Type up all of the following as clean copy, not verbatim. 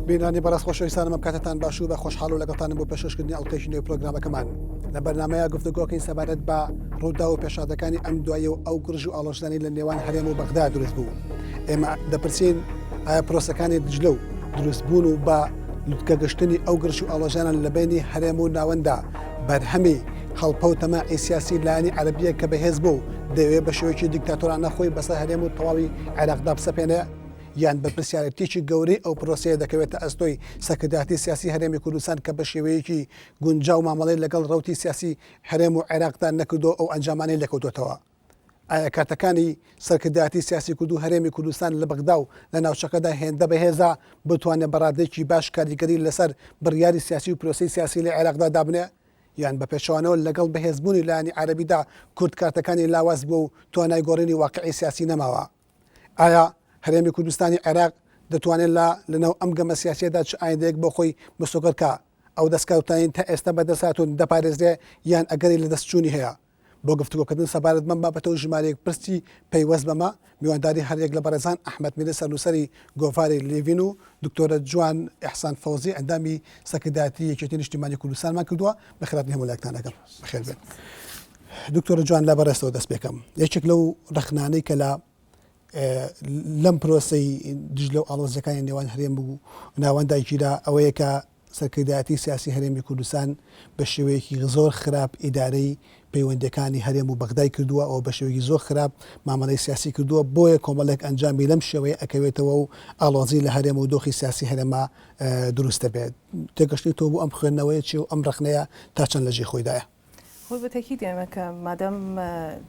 بینانی بەڕاست خۆشەویستانم کاتتان باش و بە خۆشحاڵ و لەگەڵتانم بۆ پێشکردنی ئەڵلقەیەکی نوێی پرۆگرامەکەمان لە بەرنامەیە گفتوگۆکەین سەبارەت بە ڕوودا و پێشادەکانی ئەم دوایە و ئەو گرژ و ئاڵۆژدانی لە نێوان هەرێم و بەغدا دروست بوو. ئێمە دەپرسین ئایا پرۆسەکانی دجلە و دروستبوون و بە لوتکەگەشتنی ئەو گرژ و ئاڵۆژانان لە بینی هەرێم و ناوەندا بەرهەمی خەڵپە و تەماعی سیاسی لایەنی عەرەبیە کە بەهێز بوو دەوێت بە شێوەیەکی دیکتاتۆرانە خۆی بەسەر هەرێم و تەواوی عێراقدا بسەپێنێ یان بە پرسیارەتێکی گەورەی ئەو پرۆسەیە دەکەوێتە ئەستۆی سەرکردایەتی سیاسی هەرێمی کوردستان کە بە شێوەیەکی گونجاو مامەڵەی لەگەڵ ڕەوتی سیاسی هەرێم و عێراقدا نەکردو ئەو ئەنجامانەی لەکەوتوێتەوە. ئایا کاتەکانی سەرکردایەتی سیاسی کورد و هەرێمی کوردستان لە بەغدا و لە ناوچەکەدا هێندە بەهێزە بتوانێت بەڕادێکی باش کاریگەری لەسەر بڕیاری سیاسی و پرۆسی سیاسی لە عێراقدا دابنێ یان بە پێچەوانەوە لەگەڵ بەهێزبوونی لایەنی عەرەبیدا کورد کارتەکانی لاواز بوو و توانای گۆڕینی واقعی سیاسی نەماوە. ئایا هەرێمی کوردستانی عێراق دەتوانێت لەناو ئەم گەمە سیاسیەدا چ ئایندەیەک بۆ خۆی مسۆگەرکە ئەو دەستکەوتانین تا ئێستا بەدەساتون دەپارێزرێ یان ئەگەری لە دەستچوونی هەیە؟ بۆ گفتوگۆکردن سەبارەت بەم بابەتەوە ژمارەیەک پرسی پەیوەست بەمە میوانداری هەریەک لە بەڕێزان ئەحمەد میرە سەرنووسەری گۆڤاری لێڤین و دکتۆرە جوان ئیحسان فەوزی ئەندامی سەرکردایەتی یەکێتی نیشتیمانی کوردستانمان کردووە. بەخێرهاتنی هەموو لایەکتان لەگەڵ بەخێر بێن. دکتۆرە جوان لە بەڕێستەوە دەست پێکەم یەکێک لەو ڕەخنانەی کە لە لەم پرۆسەی دژلە و ئاڵۆزەکانی نێوان هەرێم بوو ناوەندایکیدا ئەوەیە کە سەرکردایەتی سیاسی هەرێمی کوردستان بە شێوەیەکی زۆر خراپ ئیدارەی پەیوەندیەکانی هەرێم و بەغدای کردووە ئەو بە شێوەیەکی زۆر خراپ مامەڵەی سیاسی کردووە بۆیە کۆمەڵێک ئەنجامی لەم شێوەیە ئەکەوێتەوە و ئاڵۆزی لە هەرێم و دۆخی سیاسی هەرێمە دروستە بێت. تێگەشتی تۆ بوو ئەم خوێندنەوەیە چی و ئەم ڕەخنەیە تا چەند لەژێ خۆیدایە؟ خۆی بەتەکید ئێمە کە مادەم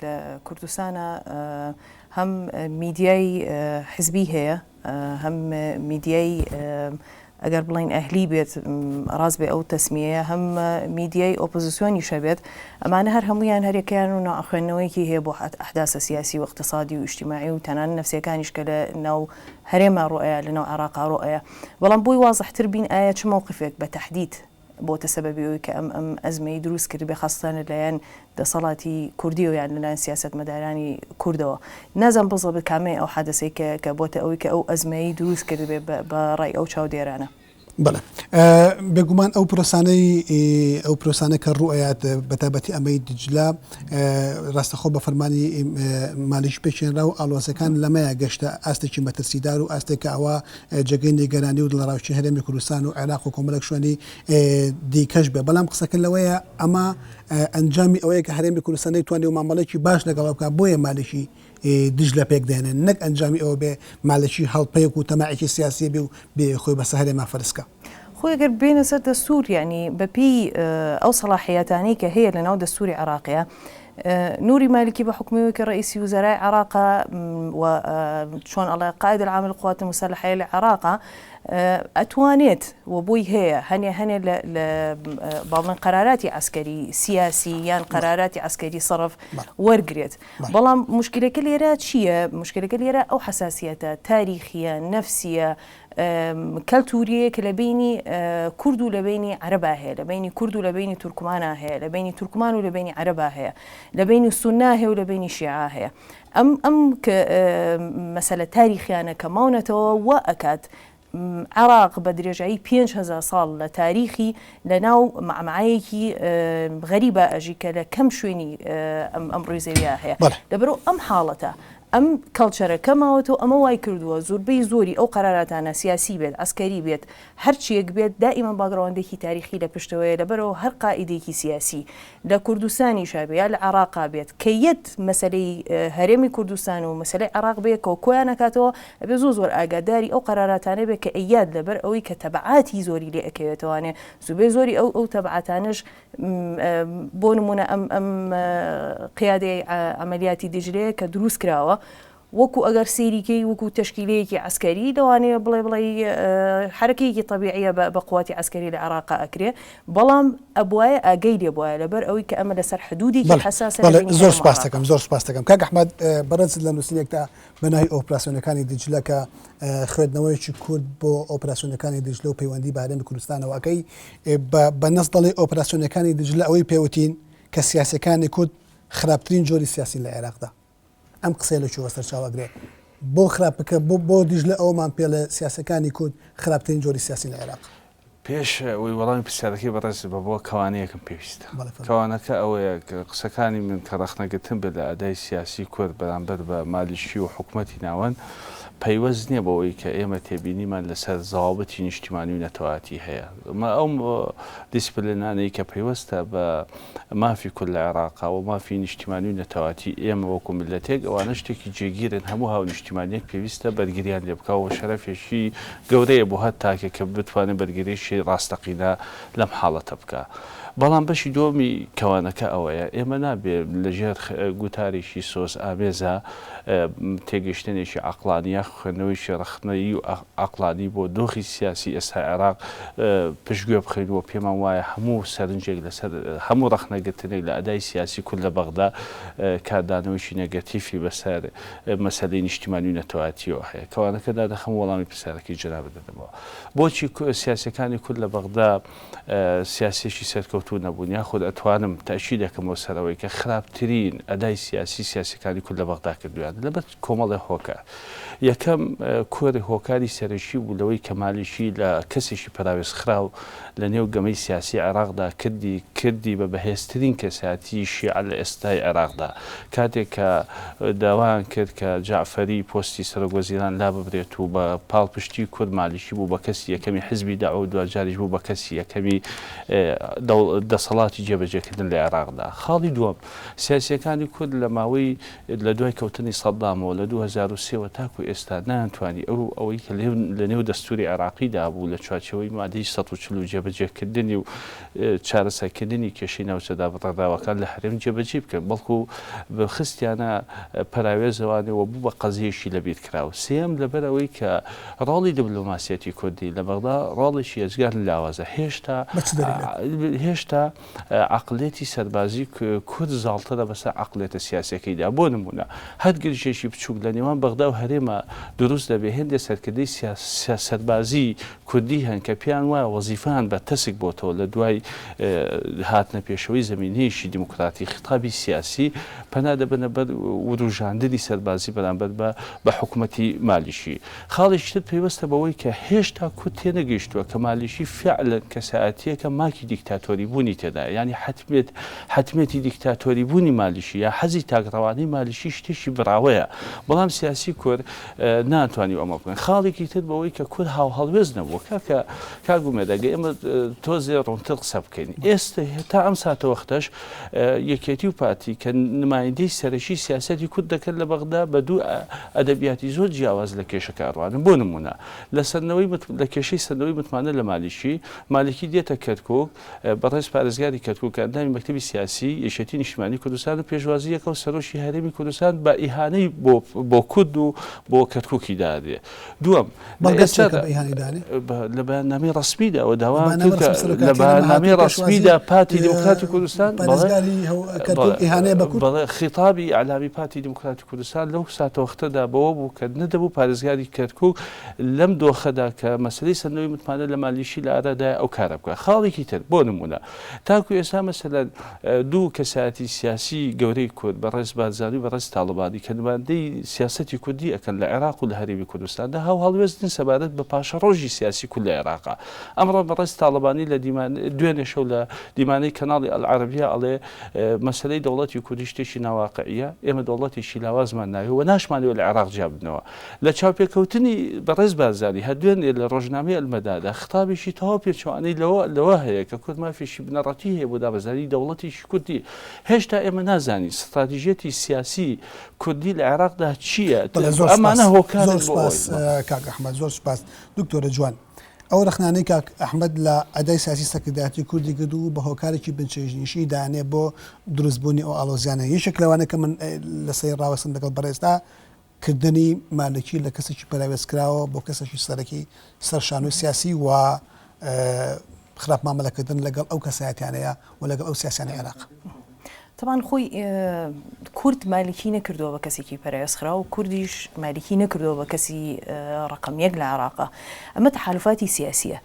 لە کوردستانە هەم میدیای حزبی هەیە هەم میدیای ئەگەر بڵین ئەهلی بێت ڕاست بێ ئەو تەسمیەیە هەم میدیای ئۆپۆزیسیۆنی شەبێت ئەمانە هەر هەمویان هەرێکیان و ناخوێندنەوەیەکی هەیە بۆ ئەحداسە سیاسی و اقتصادی و اجتماعی و تەنان نەفسیەکانیش کە لە ناو هەرێما ڕۆئەیە لە ناو عێراقا ڕۆئەیە بەڵام بۆی وازەحتر بین ئایا چ مووقفێک بە تەحدید بۆتە سەبەبیەوەی کە ئەم ئەزمەی دروست کرد بێ خاستانە لایەن دەسەڵاتی کوردی و یان لەلایەن سیاست مەدارانی کوردەوە. نازانم بڵێ بە کامەی ئەو حادثەی کە بۆتە ئەوەی کە ئەو ئەزمەی دروست کرد بێ بە ڕای ئەو چاودێرانە. بەڵێ بێگومان ئەو پرۆسانە کە ڕوئەیات بەتابەتی ئەمەی دجلا ڕاستەخۆ بە فەرمانی مالیش پێچێنرا و ئاڵۆزەکان لەمەیە گەشتە ئاستێکی مەترسیدار و ئاستێکە ئەوە جێگەی نیگەرانی و دڵڕاوچی هەرێمی کوردستان و عێراق و کۆمەڵێک شوێنی دیکەش بێ بەڵام قسەکە لەوەیە ئەمە ئەنجامی ئەوەیە کە هەرێمی کوردستان نەیتوانێت و مامەڵێکی باش لەگەڵ بکات بۆیە مالیشی دژلە پێک دێنن نەک ئەنجامی ئەوە بێ مالێکی هەڵپەیەک و تەماعێکی سیاسی بێ و بێ خۆی بەسەر هەرێما فەرسکە. خۆی ئەگەر بێنە سەر دەستور ینی بەپی ئەو سەلاحیەتانەی کە هەیە لەناو دەستوری عێراقیە نوری مالکی بە حکومەوەی کە ڕئیسی وزەرای عێراقا و چۆن ئەڵێ قائد العام للقوات المسلحة للعێراقا ئەتوانێت و بۆی هەیە هەنێ لە باڵێن قەراراتی عسکەری سیاسی یان قەراراتی عسکەری سەرف وەرگێت. بەڵام مشکلەکە لێرە چییە؟ مشکلەکە لێرە ئەو حساسیەتە تاریخیە نەفسیە کەلتوریەیە کە لە بینی کورد و لە بینی عەرەبا هەیە لە بینی کورد و لە بینی تورکمانە هەیە لە بینی تورکمان و لە بینی عەرەبا هەیە لە بینی سوننا هەیە و لە بینی شیعە هەیە. ئەم کە مەسەلە تاریخیانە کە ماونەتەوە وە ئەکات عێراق بە درێژایی 5,000 ساڵ لە تاریخی لە ناو مەعمەعەیەکی غەریبە ئەژی کە لە کەم شوێنی ئەم ڕوویزەویە هەیە لەبەرەوە ئەم حاڵەتە ئەم کەڵچەرەکە ماوەتەوە ئەمە وای کردووە زۆربەی زۆری ئەو قەراراتانە سیاسی بێت ئەسکەری بێت هەرچیەک بێت دائیمە باگراوندێکی تاریخی لە پشتەوەیە لەبەرەوە هەر قائیدێکی سیاسی لە کوردستانی شابێ یا لە عێراقا بێت کە یەت مەسەلەی هەرێمی کوردستان و مەسەلەی عێراق بێت کە کۆیان نەکاتەوە ئەبێ زۆر ئاگاداری ئەو قەراراتانە بێت کە ئەیاد لەبەر ئەوەی کە تەبعاتی زۆری لێ ئەکەوێتەوانێ زوبێ زۆری ئەو تەبعاتانش بۆ نمونە ئەم قیادەی عملیاتی دژلەیە کە دروست کراوە وەکو ئەگەر سێریکەی وەکو تەشکیلەیەکی عسکەری دەوانەیە بڵێ حرەکەیەکی طبیعیە بە قواتی عسکەری لە عێراقا ئەکرێ بەڵام ئەبوایە ئاگەی لێ بووایە لەبەر ئەوەی کە ئەمە لەسەر حدودێکی حساسە. زۆر سپاس دەکەم کاک ئەحمەد بەڕێزت لە نووسینێکدا بەناوی ئۆپراسیۆنەکانی دجلە کە خوێندنەوەیکی کورد بۆ ئۆپراسیۆنەکانی دجلە و پەیوەندی بە هەرێمی کوردستانەوە ئەەکەی بە نەس دەڵێ ئۆپراسیۆنەکانی دجلە ئەوەی پێوتین کە سیاسەکانی کورد خراپترین جۆری سیاسی لە عێراقدا ئەم قسەی لەکوێوە سەرچاوەگرێ بۆ خراپ بکە بۆ دیژ لە ئەومان پێ لە سیاسەکانی کورد خراپترین جۆری سیاسی لە عێراق. پێش ئەوەی وەڵامی پرسیارەکەی بەڕێز بە کەوانەیەکم پێویستە. کەوانەکە ئەوەیە قسەکانی من کە ڕەخنەگرتن بێت لە ئەدای سیاسی کورد بەرامبەر بە مالیشی و حکوومەتی ناوەن پەیوەست نییە بەوەی کە ئێمە تێبینیمان لەسەر زەوابەتی نیشتیمانی و نەتەواتی هەیە. ئەو دیسپلینانەی کە پەیوەستە بە مافی کورد لە عێراقا و مافی نیشتیمانی و نەتەواتی ئێمە وەکو میلەتێک ئەوانە شتێکی جێگیرن هەموو هاو نیشتیمانیەک پێویستە بەرگریان لێ بکەوە شەرەفێکی گەورەیە بۆ هەر تاکە کە بتوانێت بەرگریشی ڕاستەقینە لەم حاڵەتە بکە. بەڵام بەشی دۆمی کەوانەکە ئەوەیە ئێمە نابێت لەژێر گوتارێکی سۆز ئامێزە تێگەشتنێکی عەقلانیە خوێندنەوەی ڕەخنەیی و عەقلانی بۆ دۆخی سیاسی ئێستا عێراق پشتگوێ بخەینەوە. پێمان وایە هەموو سەرنجێک لەسەر هەموو ڕەخنەگرتنێک لە ئەدای سیاسی کورد لە بەغدا کاردانەوەیشی نەگەتیفی بەسەر مەسەلەی نیشتیمانی و نەتەواتیەوە هەیە. کەوانەکەدا دەخەم وەڵامی پرسیارەکەی جەناب بدەمەوە. بۆچی سیاسەکانی کورد لە بەغدا سیاسێکی سەرکەوتوو نەبوون یاخود ئەتوانم تاکید دەکەمەوە سەرەوەی کە خراپترین ئەدای سیاسەکانی کورد لە بەغدا کردویان لەبەر کۆمەڵی هۆکار. یەکەم کۆری هۆکاری سەرەکی بوو لەوەی کەمالیشی لە کەسێکی پراوێزخراو لە نێو گەمەی سیاسی عێراقدا کردی بە بەهێزترین کەساتی شیعە لە ئێستای عێراقدا. کاتێک کە داوایان کرد کە جعفەری پۆستی سەرۆکوەزیران لا ببرێت و بە پاڵپشتی کورد مالیشی بوو بە کەسی یەکەمی حزبی داعوا و دوجاریش بوو بە کەسی یەکەمی دەسەڵاتی جێبەجێکردن لە عێراقدا. خاڵی دووەم سیاسیەکانی کورد لە ماوەی لە دوای کەوتنی سەدامەوە لە 2003 تاکو ئێستا نانتوانی ئەوەی کە لە نێو دەستوری عێراقیدا بوو لە چوارچەوەی مادەی 140 جێبەجێکردنی و چارەسەرکردنی کێشەی ناوچەدا بڕێداوەکان لە هەرێم جێبەجێ بکەن بەڵکو خستیانە پراوێزەوانەوە بوو بە قەزیەشی لەبیر کراوە. سێم لەبەرەوەی کە ڕۆڵی دیبلۆماسیەتی کوردی لە بەغدا ڕۆڵێکی ئەجگار لاوازە. هێشتا عەقڵێتی سەربازی کورد زاڵترە بەسەر عەقڵێتە سیاسەکەیدا. بۆ نمونە هەر گرژێکی بچووک لە نێوان بەغدا و هەرێمە دروست دەبێ هێندێ سەرکردەی سەربازی کوردی هەن کە پێیان وایە وەزیفەیان بە تەسک بۆتەوە لە دوای هاتنە پێشەوەی زەمینەیەکی دیموکراتی خطابی سیاسی پەنا دەبنە بەر وروژاندنی سەربازی بەرامبەر بە حکوومەتی مالیشی. خاڵێکی تر پێوەستە بەوەی کە هێشتا کورد تێنەگەیشتووە کە مالیشی فعلا کەسایەتیەکە ماکی دیکتاتۆری بوونی تێدا ینی حتمێتی دیکتاتۆری بوونی مالیشی یا حەزی تاگڕەوانەی مالیشی شتێکی براوەیە. بەڵام سیاسی کورد ناتوانانی ئەمە بکەن. خاڵێکی تر بەوەی کە کورد هاوهەڵوێز نەبووە کاگومێدەگە ئێمە تۆزێ ڕوونتر قسە بکەین. ئێستا تا ئەم ساتە وەختەش یەکێتی و پارتی کە نمایندەی سەرەکی سیاسەتی کورد دەکەن لە بەغدا بە دوو ئەدەبیاتی زۆر جیاواز لە کێشە کاروانن. بۆ نمونە لە کێشەی سەردەوەی متمانە لە مالیکی دێتە کەرکووک بەڕێز پارێزگاری کەرکووک ئەندامی مەکتەبی سیاسی یەکێتی نیشتیمانی کوردستان و پێشوازیەکە و سەرۆشی هەرێمی کوردستان بە ئیهانەی بۆ کورد و بۆ کەرکووکی دادێ. دووەم لە بەیاننامەی ڕەسمیدا و داوام لە بەیاننامەی ڕەسمیدا پارتی دیموکراتی کوردستان خیتابی ئەعلامی پارتی دیموکراتی کوردستان لەو ساتە وەختەدا بەوە بوو کە نەدەبوو پارێزگاری کەرکووک لەم دۆخەدا کە مەسەلەی سەردەوەی متمانە لە مالیشی لە ئارادای ئەو کارە بکە. خاڵێکی تر بۆ نمونە تاکو ئێستا مەسەلەن دوو کەسایەتی سیاسی گەورەی کورد بەڕێز بارزانی و بەڕێز تاڵبانی کە نمایندەی سیاسەتی کوردی ئەکەن لە عێراق و لە هەرێمی کوردستاندا هەڵوێستن سەبارەت بە پاشەڕۆژی سیاسی کورد لە عێراقا. ئەمڕۆ بەڕێز تاڵبانی لە دوێنێ شەو لە دیمانەی کەناڵی ئەلعەرەبیە ئەڵێ مەسەلەی دەوڵەتی کوردی شتێکی ناواقعیە ئێمە دەوڵەتێکی لاوازمان ناوێ و ناشمانەوە لە عێراق جیابنەوە. لە چاوپێکەوتنی بەڕێز بارزانی هەردوێنێ لە ڕۆژنامەی ئەلمەدادا خطابێکی تەواو پێچوانەی لەوە هەیە کە کورد مافێکی بنەڕەتی هەیە بۆ دابەزانی دەوڵەتێکی کوردی. هێشتا ئێمە نازانی ستراتیژیەتی سیاسی کوردی لە عێراقدا چییە؟ ئەمانە هۆکار. کاک ئەحمەد زۆر سوپاس. دکتۆرە جوان ئەو ڕخنانەی کاک ئەحمەد لە ئەدای سیاسی سەکردایەتی کوردی کردو بە هۆکارێکی بنچێژنیشی دانێ بۆ دروستبوونی ئەو ئاڵۆزیانە. یەکێک لەوانە کە من لەسەر ڕاوەسم دەگەڵ بەڕێزدا کردنی مالکی لە کەسێکی پەراوێزکراوە بۆ کەسێکی سەرەکی سەرشانوی سیاسی و خراپ مامەلەکردن لەگەڵ ئەو کەسایەتیانەیە و لەگەڵ ئەو سیاسیانی عێراق. طبعا خۆی کورد مالکی نەکردووە بە کەسێکی پەراوێزخرا و کوردیش مالکی نەکردووە بە کەسی ڕقم یەک لە عێراقا. ئەمە تەحالوفاتی سیاسیە.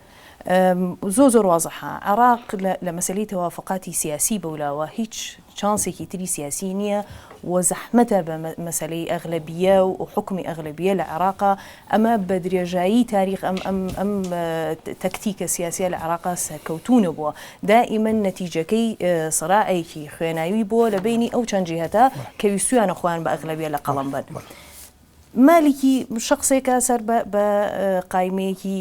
زۆر واضحە عراق لە مەسەلەی تەوافقاتی سیاسی بەولاوە هیچ چانسێکی تری سیاسی نییە وزەحمەتە بە مەسەلەی ئەغلەبیە و حکمی ئەغلەبیە لە عێراقا ئەمە بە درێژایی تاریخ ئەم تەکتیکە سیاسیە لە عێراقا سەرکەوتونە بووە دائیمەن نەتیجەکەی سەراعێکی خوێناوی بووە لە بینی ئەو چەند جیهەتە کە ویستویانە خۆیان بە ئەغلەبیە لە قەڵەم بن. مالکی شخصێکە سەر بە قایمەیەکی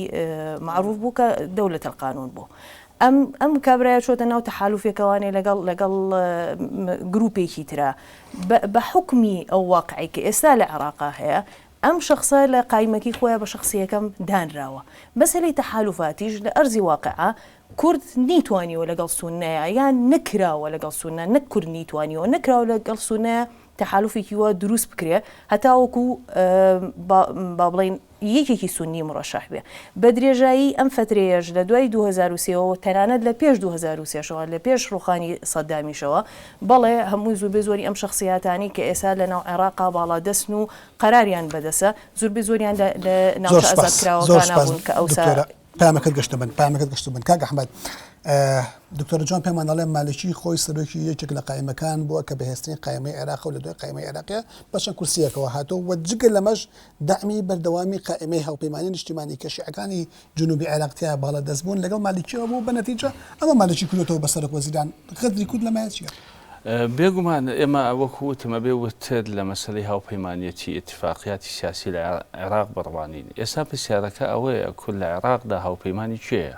معروف بوو کە دەولەت القانون بوو. ئەم کابرایە چۆتە ناو تەحالوفێکەوانێ لەگەڵ گروپێکی ترا بە حکمی ئەو واقعی کە ئێستا لە عێراقا هەیە ئەم شخصە لە قایمەکی خۆیان بە شخصیەکەم دانراوە بەسەلەی تەحالوفاتیش لە ئەرزی واقعە کورد نیتوانیەوە لەگەڵ سونەیە یان نەکراوە لەگەڵ سونە نەک کورد نیتوانیەوە نەکراوە لەگەڵ سونەیە تەحالوفێکی وە دروست بکرێ هەتاوەکو با بڵێن یەکێکی سونی مڕەشەح بێ بە درێژایی ئەم فترەیەش لە دوای 2023ەوە تەنانەت لە پێش 2023ەوە لە پێش ڕوخانی سەدامیشەوە بەڵێ هەمووی زۆربەی زۆری ئەم شخصیاتانی کە ئێستا لە ناو عێراقا باڵا دەستن و قەراریان بەدەسە زۆربەی زۆریان لە ناوچە ئازادکراوەکان بوون کە ئەوسا پامەکەت گەشتە بن کاک ئەحمەد دکتۆر جوان پێمان دەڵێن مالکی خۆی سەرۆکی یەکێک لە قایمەکان بووە کە بەهێزترین قایمەی عێراق و لە دوای قایمەی عێراقیە بەشەن کورسیەکەوە هاتەوە و جگە لەمەش داعمی بەردەوامی قایمەی هاوپەیمانی نیشتیمانی کە شیعەکانی جنوبی عێراقتیا باڵا دەست بوون لەگەڵ مالکیەوە بوو بە نەتیجە ئەمە مالکی کردێتەوە بە سەرۆک وەزیران غەدری کورد لەمایە چییە؟ بێگومان ئێمە وەکو وتمە بێ وتر لە مەسەلەی هاوپەیمانیەتی ئیتفاقیاتی سیاسی لە عێراق بڕوانین ئێستا پرسیارەکە ئەوەیە کورد لە عێراقدا هاوپەیمانی کێیە؟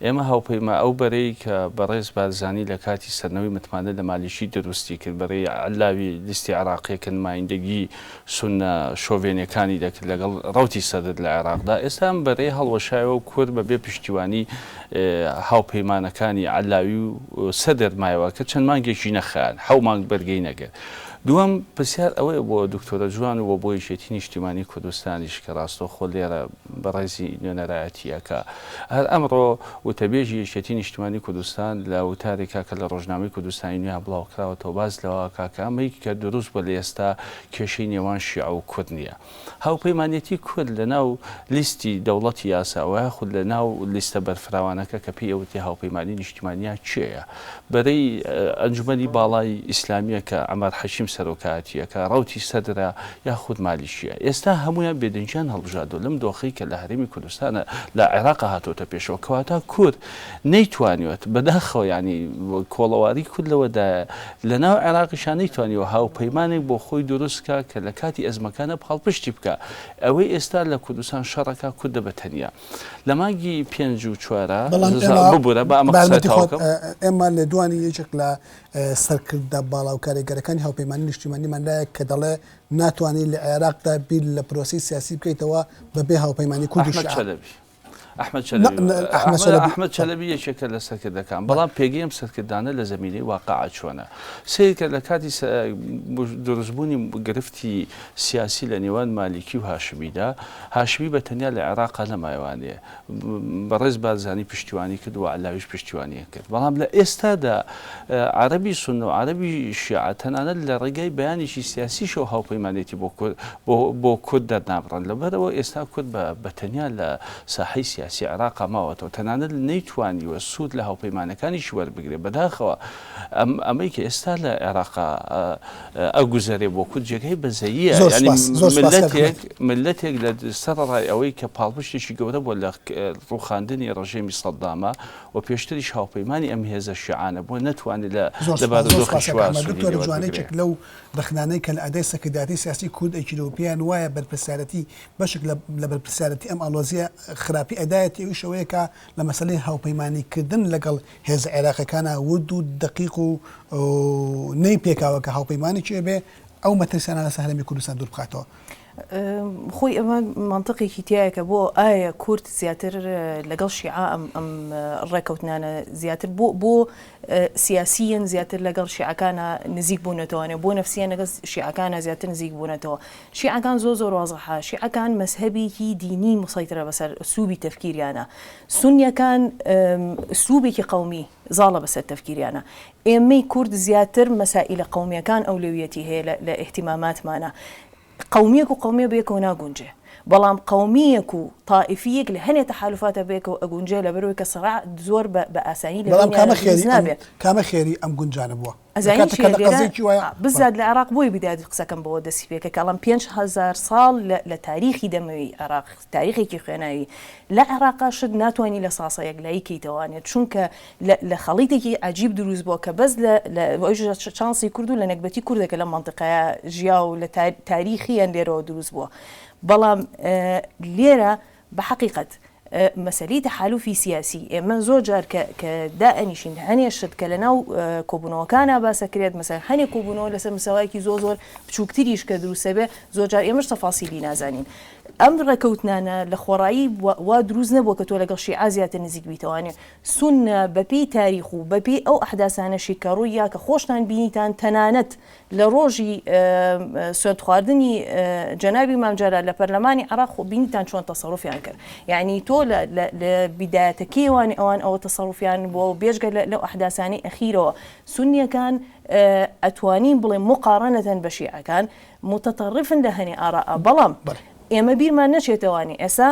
ئێمە هاوپەیما ئەو بەرەی کە بەڕێز بارزانی لە کاتی سەرنەوەی متمانە لە مالیشی دروستی کرد بەڕێی علاوی لیستی عراقیەکە نمایندگی سونە شۆڤێنیەکانی دەکرد لەگەڵ ڕوتی سەدر لە عێراقدا ئێستا ئەم بەرەی هەڵوەشایەوە و کورد بەبێ پشتیوانی هاوپەیمانەکانی علاوی و سەدر مایەوە کە چەند مانگێکی نەخایان حەو مانگ بەرگەی نەگەر. دووەم پرسیار ئەوەیە بۆ دکتۆرە جوان و بۆ یەکێتی نیشتیمانی کوردستانیش کە ڕاستەوخۆ لێرە بەڕێزی نوێنەرایەتیەکە هەر ئەمڕۆ وتەبێژی یەکێتی نیشتیمانی کوردستان لە وتارێکا کە لە ڕۆژنامەی کوردستانی نوێ بڵاوکراوەتەوە باز لەوە کاکە ئەمەی کە دروست بە لە ئێستا کێشەی نێوان شیع و کورد نییە. هاوپەیمانێتی کورد لە ناو لیستی دەوڵەتی یاساوە خود لە ناو لیستە بەرفراوانەکە کە پێی ئەوتی هاوپەیمانی نیشتیمانیە چێیە؟ بەرەی ئەنجومەنی باڵای ئیسلامیە کە ئەمەر حەشیم سەرۆکاتیەکە ڕوتی سەدرە یاخود مالیشیە ئێستا هەمویان بێدەنجیان هەڵبژاردووە لەم دۆخی کە لە هەرێمی کوردستانە لە عێراقا هاتۆتە پێشەوە کەواتە کورد نەیتوانیوێت بەداخەوە ینی کۆڵەواری کورد لەوەدا لە ناو عێراقیشان نەیتوانیەوە هاوپەیمانێک بۆ خۆی دروستکە کە لە کاتی ئەزمەکانە پاڵپشتی بکە ئەوەی ئێستا لە کوردستان شەڕەکە کوردە بەتەنیا لە مانگی 5 و 4 ببوورە بە ئێمە لە دوانی یەکێک لە سەرکردە باڵاو کارێگەرەکانی هاوپەیمانی نیشتیمانیمانلایە کە دەڵێ ناتوانین لە عێراقدا بیر لە پرۆسی سیاسی بکەیتەوە بەبێ هاوپەیمانی کوردی ئەحمەد چەلەبی یەکێکە لە سەرکردەکان بەڵام پێگەی ئەم سەرکردانە لە زەمینەی واقعە چۆنە سیرکە لە کاتی دروستبوونی گرفتی سیاسی لە نێوان مالیکی و هاشمیدا هاشمی بە تەنیا لە عێراقا نەمایوانێ بەڕێز بارزانی پشتیوانی کرد و علاویش پشتیوانیە کرد بەڵام لە ئێستادا عەرەبی سونە و عەرەبی شیعە تەنانەت لە ڕێگای بەیانێکی سیاسیشەوە هاوپەیمانێتی بۆ کورد دەرنابڕن لەبەرەوە ئێستا کورد بە تەنیا لە ساحەی سیاسی عێراقا ماوەتەوە تەنانەت نەیتوانیوە سوود لە هاوپەیمانەکانیش وەربگرێت بەداخەوە ئەمەی کە ئێستا لە عێراقا ئەگوزارێ بۆ کورد جێگەی بەزەییە ملەتێک لە سەرڕای ئەوەی کە پاڵپشتێکی گەورە بۆ لە ڕووخاندنی ڕژێمی سەدامە و پێشتریش هاوپەیمانی ئەم هێزە شیعانە بۆ نەتوانێت لە دەبارەدۆخی جوانێک لەو ڕخنانەی کە لە ئەدای سەکرداری سیاسی کورد ئەیکیلۆپیان وایە بەرپرسیارەتی بەشێک لە بەرپرسیارەتی ئەم ئاڵۆزیە خراپی ئەدایەتی ئەوی شەوەیەکە لە مەسەلەی هاوپەیمانیکردن لەگەڵ هێزە عێراقیەکانە ورد و دقیق و نەی پێکاوە کە هاوپەیمانی چێ بێ ئەو مەترسیانە لە هەرێمی کوردستان دوور بخاتەوە. خۆی ئەمە منطقێکی تایە کە بۆ ئایا کورد زیاتر لەگەڵ شیعە ئەم ڕێکەوتنانە زیاتر بۆ سیاسیەن زیاتر لەگەڵ شیعەکانە نزیک بوونەتەوەانێ بۆ نەفسیان لەگەڵ شیعەکانە زیاتر نزیک بوونەتەوە شیعەکان زۆر وازەحە شیعەکان مەزهەبێکی دینی مسەیترە بەسەر ئوسلوبی تەفکیریانە سونیەکان ئوسلوبێکی قەومی زاڵە بەسەر تەفکیریانە ئێمەی کورد زیاتر مەسائلە قەومیەکان ئەولویەتی هەیە لە ئیحتیماماتمانە قەومیەک و قەومیە بەیەکەوە ناگونجێ بەڵام قەومیەک و طائفيك لهني تحالفات بيك وأجونجي لبروك الصراع زور بأساني بلام كام خيري أم جونجان بوا أزاين بزاد العراق بوي بداية قسكم بود سيبيك كلام 5000 صال لتاريخي دموي عراق تاريخي كي خناوي لا عراق شد ناتواني لصاصة يقلاي كي تواني شونك لخليتك عجيب دروز بوك بس ل شانسي كردو لنكبتي كرده كلام منطقة جياو لتاريخيا ليرو دروز بوا بلام ليرة بحقيقة مسألة تحالفي سياسي من زوجار كدائنشين هني الشد كلناو كوبونو كان بس كريد مثلا هني كوبونو لسه سواكي زوزور بشو كتيريش كدروسه به زوجار مش تفاصيلي نازانين أمر كوتنانا لخوراي ودروزنا بوكتو لقى شيعة زيادة نزيق بيتواني سنة ببي تاريخ ببي أو أحداثنا شيكارويا كخوشتان بينيتان تنانت لروجي سود خواردني جنابي مامجارة لبرلماني عراق بينيتان شون تصرفي عنكر يعني تو لبداية كيواني أوان أو تصرفي عن بو بيشغل لو أحداثاني أخيرة سنية كان أتوانين بلي مقارنة بشيعة كان متطرفا لهني آراء بلام ئێمە بیرمان نەچێتەوانی ئێستا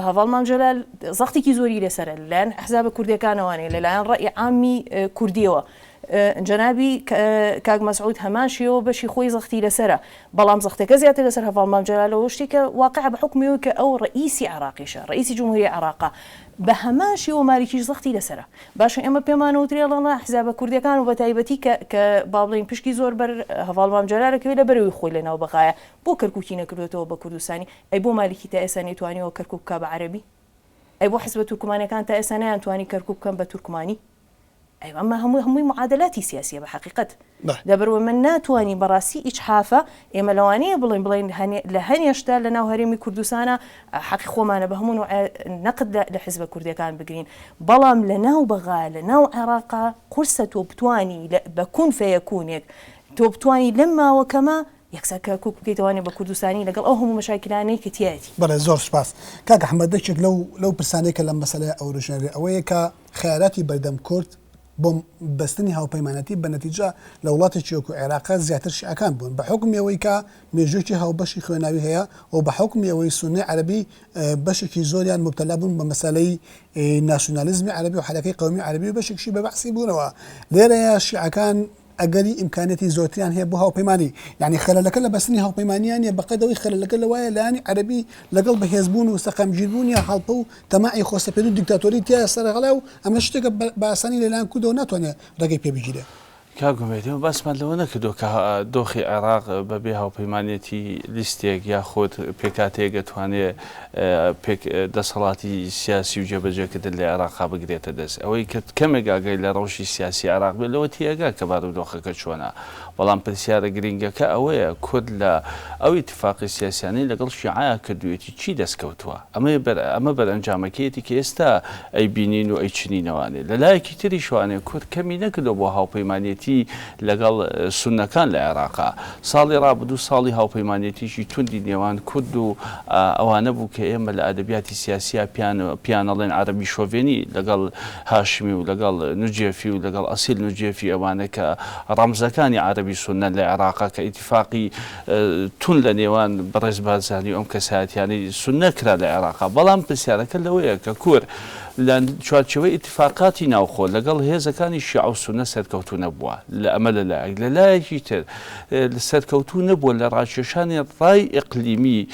هەڤاڵمان جەلال زەختێکی زۆری لەسەرە لەلایەن ئەحزابە کوردیەکانەوانێ لەلایەن ڕەئی عامی کوردیەوە جەنابی کاک مەسعود هەمان شێوە بەشی خۆی زەختی لەسەرە بەڵام زەختەکە زیاتر لەسەر هەڤاڵمان جەلالەوە شتێکە واقع بە حکمەوە کە ئەو ڕئیسی عراقیشە ڕئیسی جمهوریە عراقا بە هەمان شێوە مالیکیش زەختی لەسەرە باشە ئێمە پێمانەوترێ لەڵا حزابە کوردیەکان و بە تایبەتی کە با بڵێن پشکی زۆر بەر هەڤاڵمان جەلالەکەوێت لە بەرەوەی خۆی لەناو بەقایە بۆ کەرکووکی نەکردوێتەوە بە کوردستانی ئەی بۆ مالیکی تا ئێستا نەیتوانیەوە کەرکووک بکا بە عەرەبی ئەی بۆ حزبە تورکمانیەکان تا ئێستا نەیانتوانی کەرکووک بکەن بە تورکمانی أيوة أما هم معادلاتي سياسية بحقيقة دبر من ناتواني براسي إجحافة إما لوانية بلين لهني يشتغل لنا وهريمي كردستانا حقيقة ما أنا بهمون نقد لحزب كردية كان بقرين بلام لنا وبغا لنا وعراقة قرصة توبتواني بكون فيكون توبتواني لما وكما يكسك كوك كيتواني بكردستاني لقال هم مشاكلاني كتياتي بلا زور سباس كاك أحمد دشك لو برسانيك لما مسألة أو رجال أويك خياراتي بردم كرد بۆ بەستنی هاوپەیمانەتی بە نەتیجە لە وڵاتێکی وەکو عێراق زیاتر شیعەکان بوون بە حکمی ئەوەی کە مێژوویەکی هاوبەشی خوێناوی هەیە و بە حکمی ئەوەی سوننی عەرەبی بەشێکی زۆریان مبتەلا بوون بە مەسەلەی ناسیۆنالیزمی عەرەبی و حرەکەی قەومی عەرەبی و بەشێکشی بە بەحسی بوونەوە لێرەیە شیعەکان ئەگەری ئیمکانێتی زۆرتریان هەیە بۆ هاوپەیمانی یعنی خەلەلەکە لە بەستنی هاوپەیمانیان یە بەقەدەوەی خەلەلەکە لەوایە لایانی عەرەبی لەگەڵ بەهێزبوون و سەقەمگیربوون یا هەڵپە و تەماعی خۆسەپێری و دیکتاتۆری تایە سەرغەڵا و ئەمە شتێکە بە ئاسانی لەلایەن کوردەوە ناتوانێت ڕێگەی پێ بگیرێت کاگومێتی بەسمان لەوە نەکردو کە دۆخی عێراق بەبێ هاوپەیمانێتی لیستێک یاخۆت پێکاتەیە دەتوانێت دەسەڵاتی سیاسی و جێبەجێکردن لە عێراقا بگرێتە دەست ئەوەی کە کەمێک ئاگای لە ڕەوشی سیاسی عێراق بێت لەوە تێگا کە بارودۆخەکە چۆنە بەڵام پرسیارە گرنگەکە ئەوەیە کورد لە ئەو ئیتفاقی سیاسیانەی لەگەڵ شیعە کردوێتی چی دەستکەوتووە ئەمە بەرئەنجامەکەیەتی کە ئێستا ئەی بینین و ئەی چنینەوانێ لەلایەکی تری شوانێ کورد کەمی نەکردەوە بۆ هاوپەیمانێتی لەگەڵ سونەکان لە عێراقا ساڵی ڕابردوو ساڵی هاوپەیمانێتیشی توندی نێوان کورد و ئەوانە بوو کە ئێمە لە ئەدەبیاتی سیاسیا پیانەڵێن عەرەبی شۆڤێنی لەگەڵ هاشمی و لەگەڵ نوجێفی و لەگەڵ ئەسیل نوجێفی ئەوانە کە ڕەمزەکانی عەرەبی سونە لە عێراقا کە ئیتیفاقی تون لە نێوان بەڕێز بارزانی ئەم کەسایەتیانی سونە کرا لە عێراقا بەڵام پرسیارەکە لەوەیە کە کورد لە چوارچەوەی ئیتیفاقاتی ناوخۆ لەگەڵ هێزەکانی شیعە و سونە سەرکەوتوو نەبووە لە ئەمە لەلایەک لەلایەکی تر سەرکەوتوو نەبووە لە ڕاکێشانی ڕای ئیقلیمی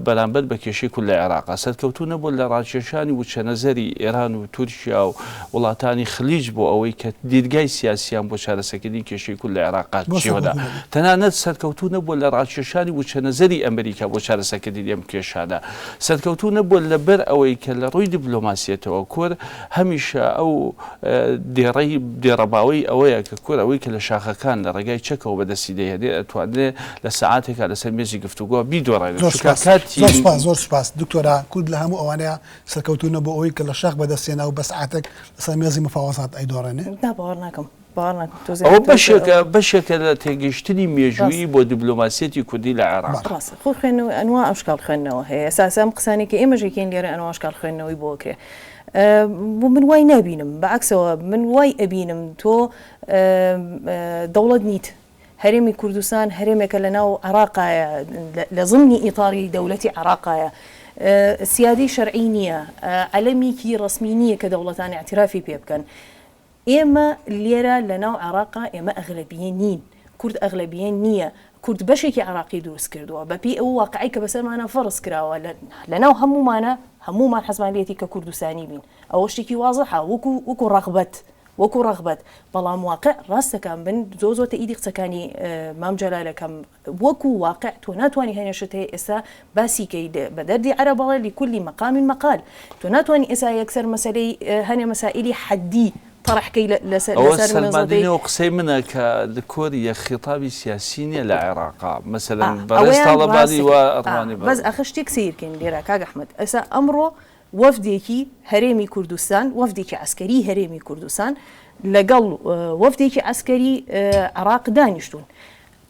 بەرامبەر بە کێشەی کورد لە عێراقا سەرکەوتوو نەبووە لە ڕاکێشانی وچەنەزەری ئێران و تورکیا و وڵاتانی خلیج بۆ ئەوەی کە دیرگای سیاسیان بۆ چارەسەکردنی کێشەی کورد لە عێراقا چێوەدا تەنانەت سەرکەوتوو نەبووە لە ڕاکێشانی وچەنەزەری ئەمریکا بۆ چارەسەکردنی ئەم کێشانە سەرکەوتوو نەبووە لەبەر ئەوەی کە لە ڕووی دیپلۆماسیەتەوە کورد هەمیشە ئەو دێڕەباوەی ئەوەیە کە کورد ئەوەی کە لە شاخەکان لە ڕێگای چەکەوە بەدەستی دەهێنێ ئەتوانێت لە سەعاتێکا لەسەر مێزی گفتوگۆ بیدۆڕێنێت زۆر سپاس دکتۆرا کورد لە هەموو ئەوانەیە سەرکەوتوو نەبوو ئەوەی کە لە شاخ بەدەستێنە و بە سەعاتێک لەسەر مێزی مفاوەزات ئەیدۆڕێنێ باوەڕ ناکەم ئەوە بەشێکە لە تێگەیشتنی مێژووی بۆ دیپلۆماسیەتی کوردی لە عێراق خۆ خوێنەوە ئەنوا ئەشکال خوێندنەوە هەیە ئەساسا قسانی کە ئێمەژێکین لێرە ئەنوا ئەشکال خوێندنەوەی بۆکرێ من وای نبینم بەعکسەوە من وای ئەبینم تۆ دەوڵەت نیت هەرێمی کوردستان هەرێمێکە لە ناو عێراقایە لە ضمنی ئیطاری دەوڵەتی عێراقایە سیادی شەرعی نییە، عەلەمێکی ڕسمی نییە کە دەوڵەتانی اعترافی پێ بکەن. ئێمە لێرە لە ناو عێراقا ئێمە ئەغلەبیە نین، کورد ئەغلەبیە نییە، کورد بەشێکی عێراقی دروست کردووە بەپی ئەو واقعی کە بەسەرمانە فەرز کراوە لە ناو هەمومان حەزمانێتی کە کوردستانی بین. ئەوە شتێکی وازەحە وەکو ڕەغبەت، بەڵام واقع ڕاستەکان بن زۆ تەئیدی قسەکانی مام جەلالەکەم وەکو واقع تۆ ناتوانانی هێنەشت هەیە ئێستا باسیکەی بە دەردی عەرەبەڵێ لكل مقام مقال، تۆ ناتوانانی ئێستا یەکسەر مەسەلەی هەنێ مەسائلی حەدی طرحكي سلماني وقسي منها كالكوريا خطابي سياسي للعراق مثلا برز طالباني وأرماني بس أخشتك سير كين ليرا كاغ أحمد أسا أمره وفديكي هرمي كردستان وفديكي عسكري هرمي كردستان لقل وفديكي عسكري عراق دانشتون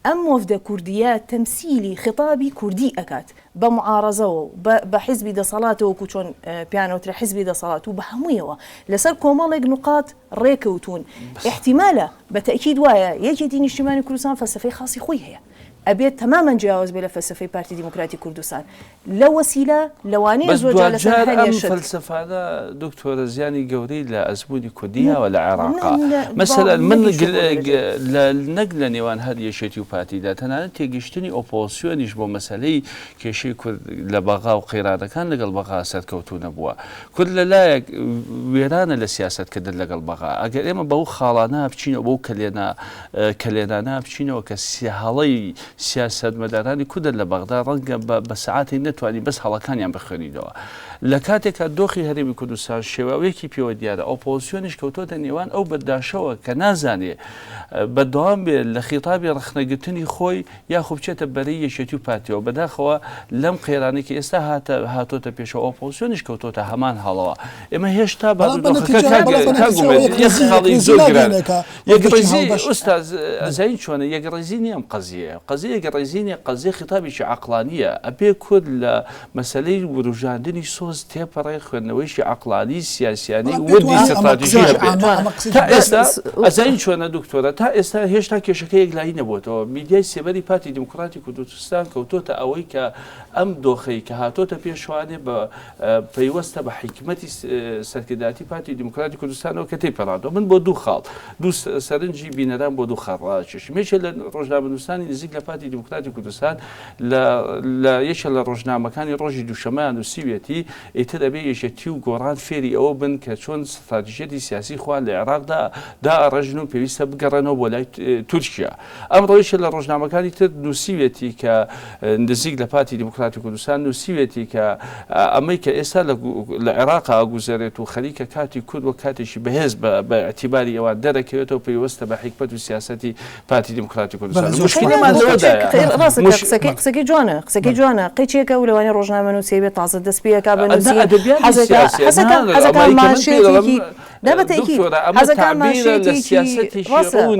أم وفد كرديات تمثيلي خطابي كردي أكات بمعارضة بحزب دا صلاته وكوشون بيانو ترى حزب دا صلاته بحموية لسر كومالك نقاط ريكوتون احتمالا بتأكيد وايا يجي دين اجتماعي كردستان فلسفي خاصي خوي هي أبيت تماما جاوز بلا فلسفي بارتي ديمقراطي كردستان لو وسيلة لواني زوجة لسنة فلسفة هذا دكتور زياني قوري لأزموني كردية ولا عراقة مثلا من نقل نيوان هذه شيء بارتي دا تنانا تيجيشتني أوبوزيونيش بو مسألة كشي كرد لبغا وقيرانة كان لقل بغا ساد كوتون بوا كل لا ويرانا لسياسة كدل لقل بغا أجل إما بو خالانا بچين وبو كلينانا بچين وكسيهالي سياسة مداراني كده لبغداد رنجا بساعات نتواني بس هلاكان يعني بخريدوا لكاتك الدوخي هرمي كردستان الشواويكي بيو ديارة أوبوزيونيش كوتوتا نيوان أو بداشوا كنازاني بدوام لخطابي رخنقتني خوي ياخو بشتا برية شتيو باتيو بداخوا لم قيراني كي استا هاتوتا بيشو أوبوزيونيش كوتوتا همان هلاوا إما هيش تابع يخالي زوجران يقرزي أستاذ زين شوانا يقرزيني أم قضية يقرزيني قضية خطابي شي عقلانية أبي كل مسألة ورجاندني صوص تيبري خنويش عقلاني سياسياني ودي استراتيجية تا استا زين شوانا دكتورة تا استا هيش تا كشكي يقلاي نبوتو ميديا سيبري بارتي ديمقراطي كردستان كوتوتا أوي كأم دوخي كهاتوتا بيشواني بيوستا بحكمتي سركداتي بارتي ديمقراطي كردستان وكتيبرادو من بودو خال دو سرنجي بينران بودو خراجش مش الرجنامة نوستاني نزيق لبارتي ديمقراطي كردستان لا يشل الرجنامة كان يروجي دو شمان السوفيتي اتدبي يشتيو قران فيري او بن كشون استراتيجية سياسي خوان العراق دا رجنو بيوستا بقرانو ولا تركيا أمر يشل الرجنامة كان يتد نوسيويتي كنزيق لبارتي ديمقراطي كردستان نوسيويتي كأمريكا إسا العراق أجوزرت وخليك كاتي كود وكاتي شبهز باعتباري أو دركيته بيوستا بحكمة سياسة بارتي ديمقراطي كردستان المشكلة ما زودها راسك قسكي جوانا قيتشيك ولواني روجنامة نوسيبي تعصد دسبيه كابنوسيه حزكا ما شيتي لا بتأكيد هذا كان ما شيتي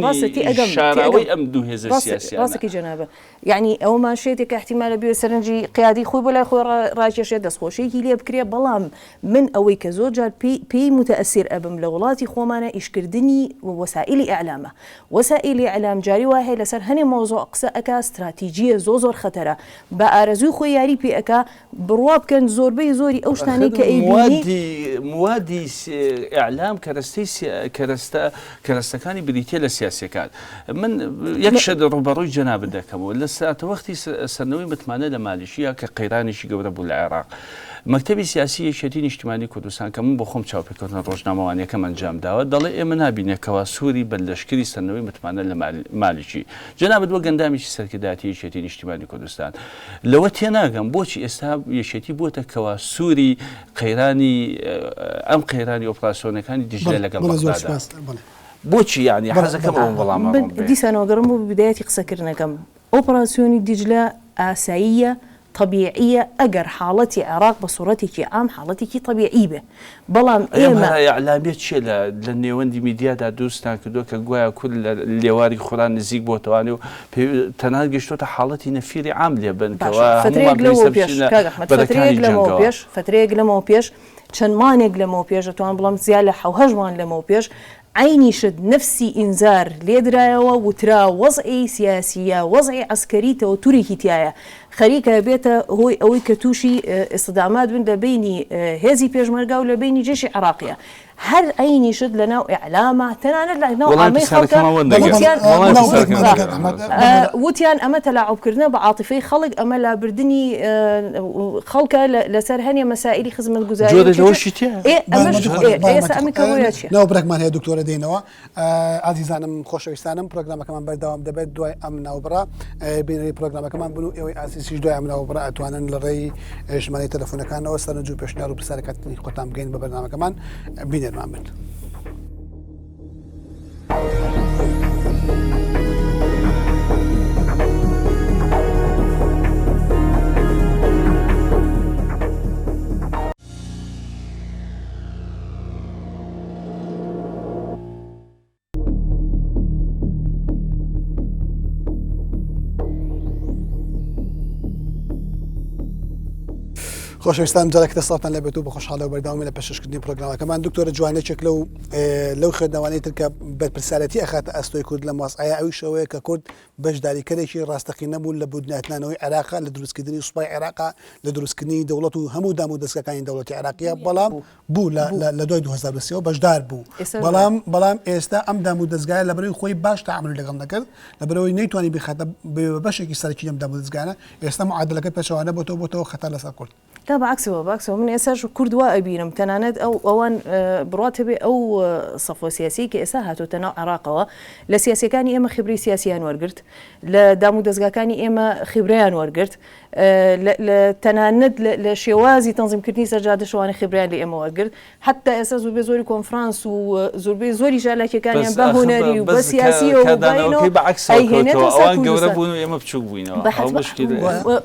راسك شاراوي أم دو هذا السياسي راسك جنابه يعني أو ما شيتي كاحتمال بيو سرنجي قيادي خوي ولا خوي راجش دس خوشي لي بكري بلام من أوي كزوجة بي متأثر أبم لولاتي خومانا إشكردني ووسائل إعلامه وسائل إعلام جاري واحد لسر هني موضوع قصة استراتيجية زور خطرة بأرزو خوي ياري بي أكا برواب كان زور بي زوري أوش تاني كأيبيني موادي إعلام كرستكاني بريتيا للسياسة كان من يكشد ربروي جناب دكمو لسه وقتي سنوي متمانة لماليشيا كقيراني شي قبل بالعراق مكتبی سیاسی شدید اجتماعی کردستان که من بخوام چاپ کردن روزنامه‌وانی که من جام داود دلیل من نبینه که سوری بلشکری سنوی متمانه لمالکی جناب دو گندامیش سرکداتی شدید اجتماعی کردستان لو تناقم بوچی استاب یشتی بوده که سوری قیرانی قیرانی اپراسیون کانی دیجیتال لقب بغداد بوچی يعني حاجه كم والله ما بدي سنه قرمو بدايه قسكرنا كم اوبراسيوني دجله اساييه طبيعية أجر حالتي عراق بصورتك عام حالتك طبيعية به بلام إيما إعلامية شيء لأني وندي ميديا دا دوستان كدو كجوايا كل اللي واري خوران نزيق بوتوانيو تناقش توتا حالتي نفيري عام ليبن كوا فترة قلمو بيش چند مانه قلمو بيش توان بلام زيالة حوهجمان لمو بيش عيني شد نفسي إنذار ليدرايا وترا وضعي سياسية وضعي عسكرية وتركيتيا خەریکە بێتە هۆی ئەوەی کە تووشی ئستدامات بن لە بینی هێزی پێشمەرگا و لە بینی جێشی عراقیە هەر عینیشت لە ناو ئیعلامە تەنانەت لە ناو عامەی خەڵکە وتیان ئەمە تەلاعوبکردنە بە عاتیفەی خەڵک ئەمە لابردنی خەڵکە لەسەر هەنێ مەسائلی خزمەتگوزاری ناو بڕێکمان هەیە دکتۆرە دێنەوە ئازیزانم خۆشەویستانم پرۆگرامەکەمان بەردەوام دەبێت دوای ئەم ناوبڕا بینەری پرۆگرامەکەمان بن و ئێوەی ئاسیسیش دوای ئەم ناوبڕا ئەتوانن لە ڕێی ژمارەی تەلەفۆنەکانەوە سەرنج و پێشنیار و پرسیارەکانی خۆتان بگەین بە بەرنامەکەمان بینێرمان بن. خۆشەویستان جارێک دەسڵاتان لەبێت و بە خۆشحاڵە و بەرداوامی لە پێشکردنی پرۆگرامەکەمان دکتۆرە جوانێکێک لەو خوێندنەوەی تر کە بەرپرسیارەتی ئەخاتە ئەستۆی کورد لە ماسعەیە ئەوی شەوەیە کە کورد بەشداریکەرێکی ڕاستەقی نەبوو لە بودناتنانەوەی عێراقا لە دروستکردنی سوپای عێراقا لە دروستکردنی دەوڵەت و هەموو دام و دەستگاکانی دەوڵەتی عێراقیە بەڵام بوو لە دوای 2023 بەشدار بوو بەڵام ئێستا ئەم دام و دەستگایە لە بەرەوەی خۆی باش تەعامل لەگەڵ نەکرد لە بەرەوەی نەیتوانی بخاتە بەشێکی سەرەکی لەم دام و دەستگانە ئێستا معادلەکە پێشەوانە بۆتەوە خەتەر لەسەر کورد. لا باکسەوە من ئێساش کورد وا ئەبینم تەنانەت ئەوان بڕاتە بێ ئەو سەفۆ سیاسی کە ئێستا هاتوۆتە ناو عێراقەوە لە سیاسەکانی ئێمە خبری سیاسیان وەرگرت لە دام و دەستگاکانی ئێمە خبریان وەرگرت لە تەنانەت لە شێوازی تەنزیمکردنی سەرجادە شەوانە خبریان لە ئێمە وەرگرت حتا ئێستا زۆربەی زۆری کۆنفرانس و زۆربەی زۆری ژالاکیەکانیان بە هونەری و بە سیاسیەوە گەورە بوون و ئێمە بچووک بووینەوە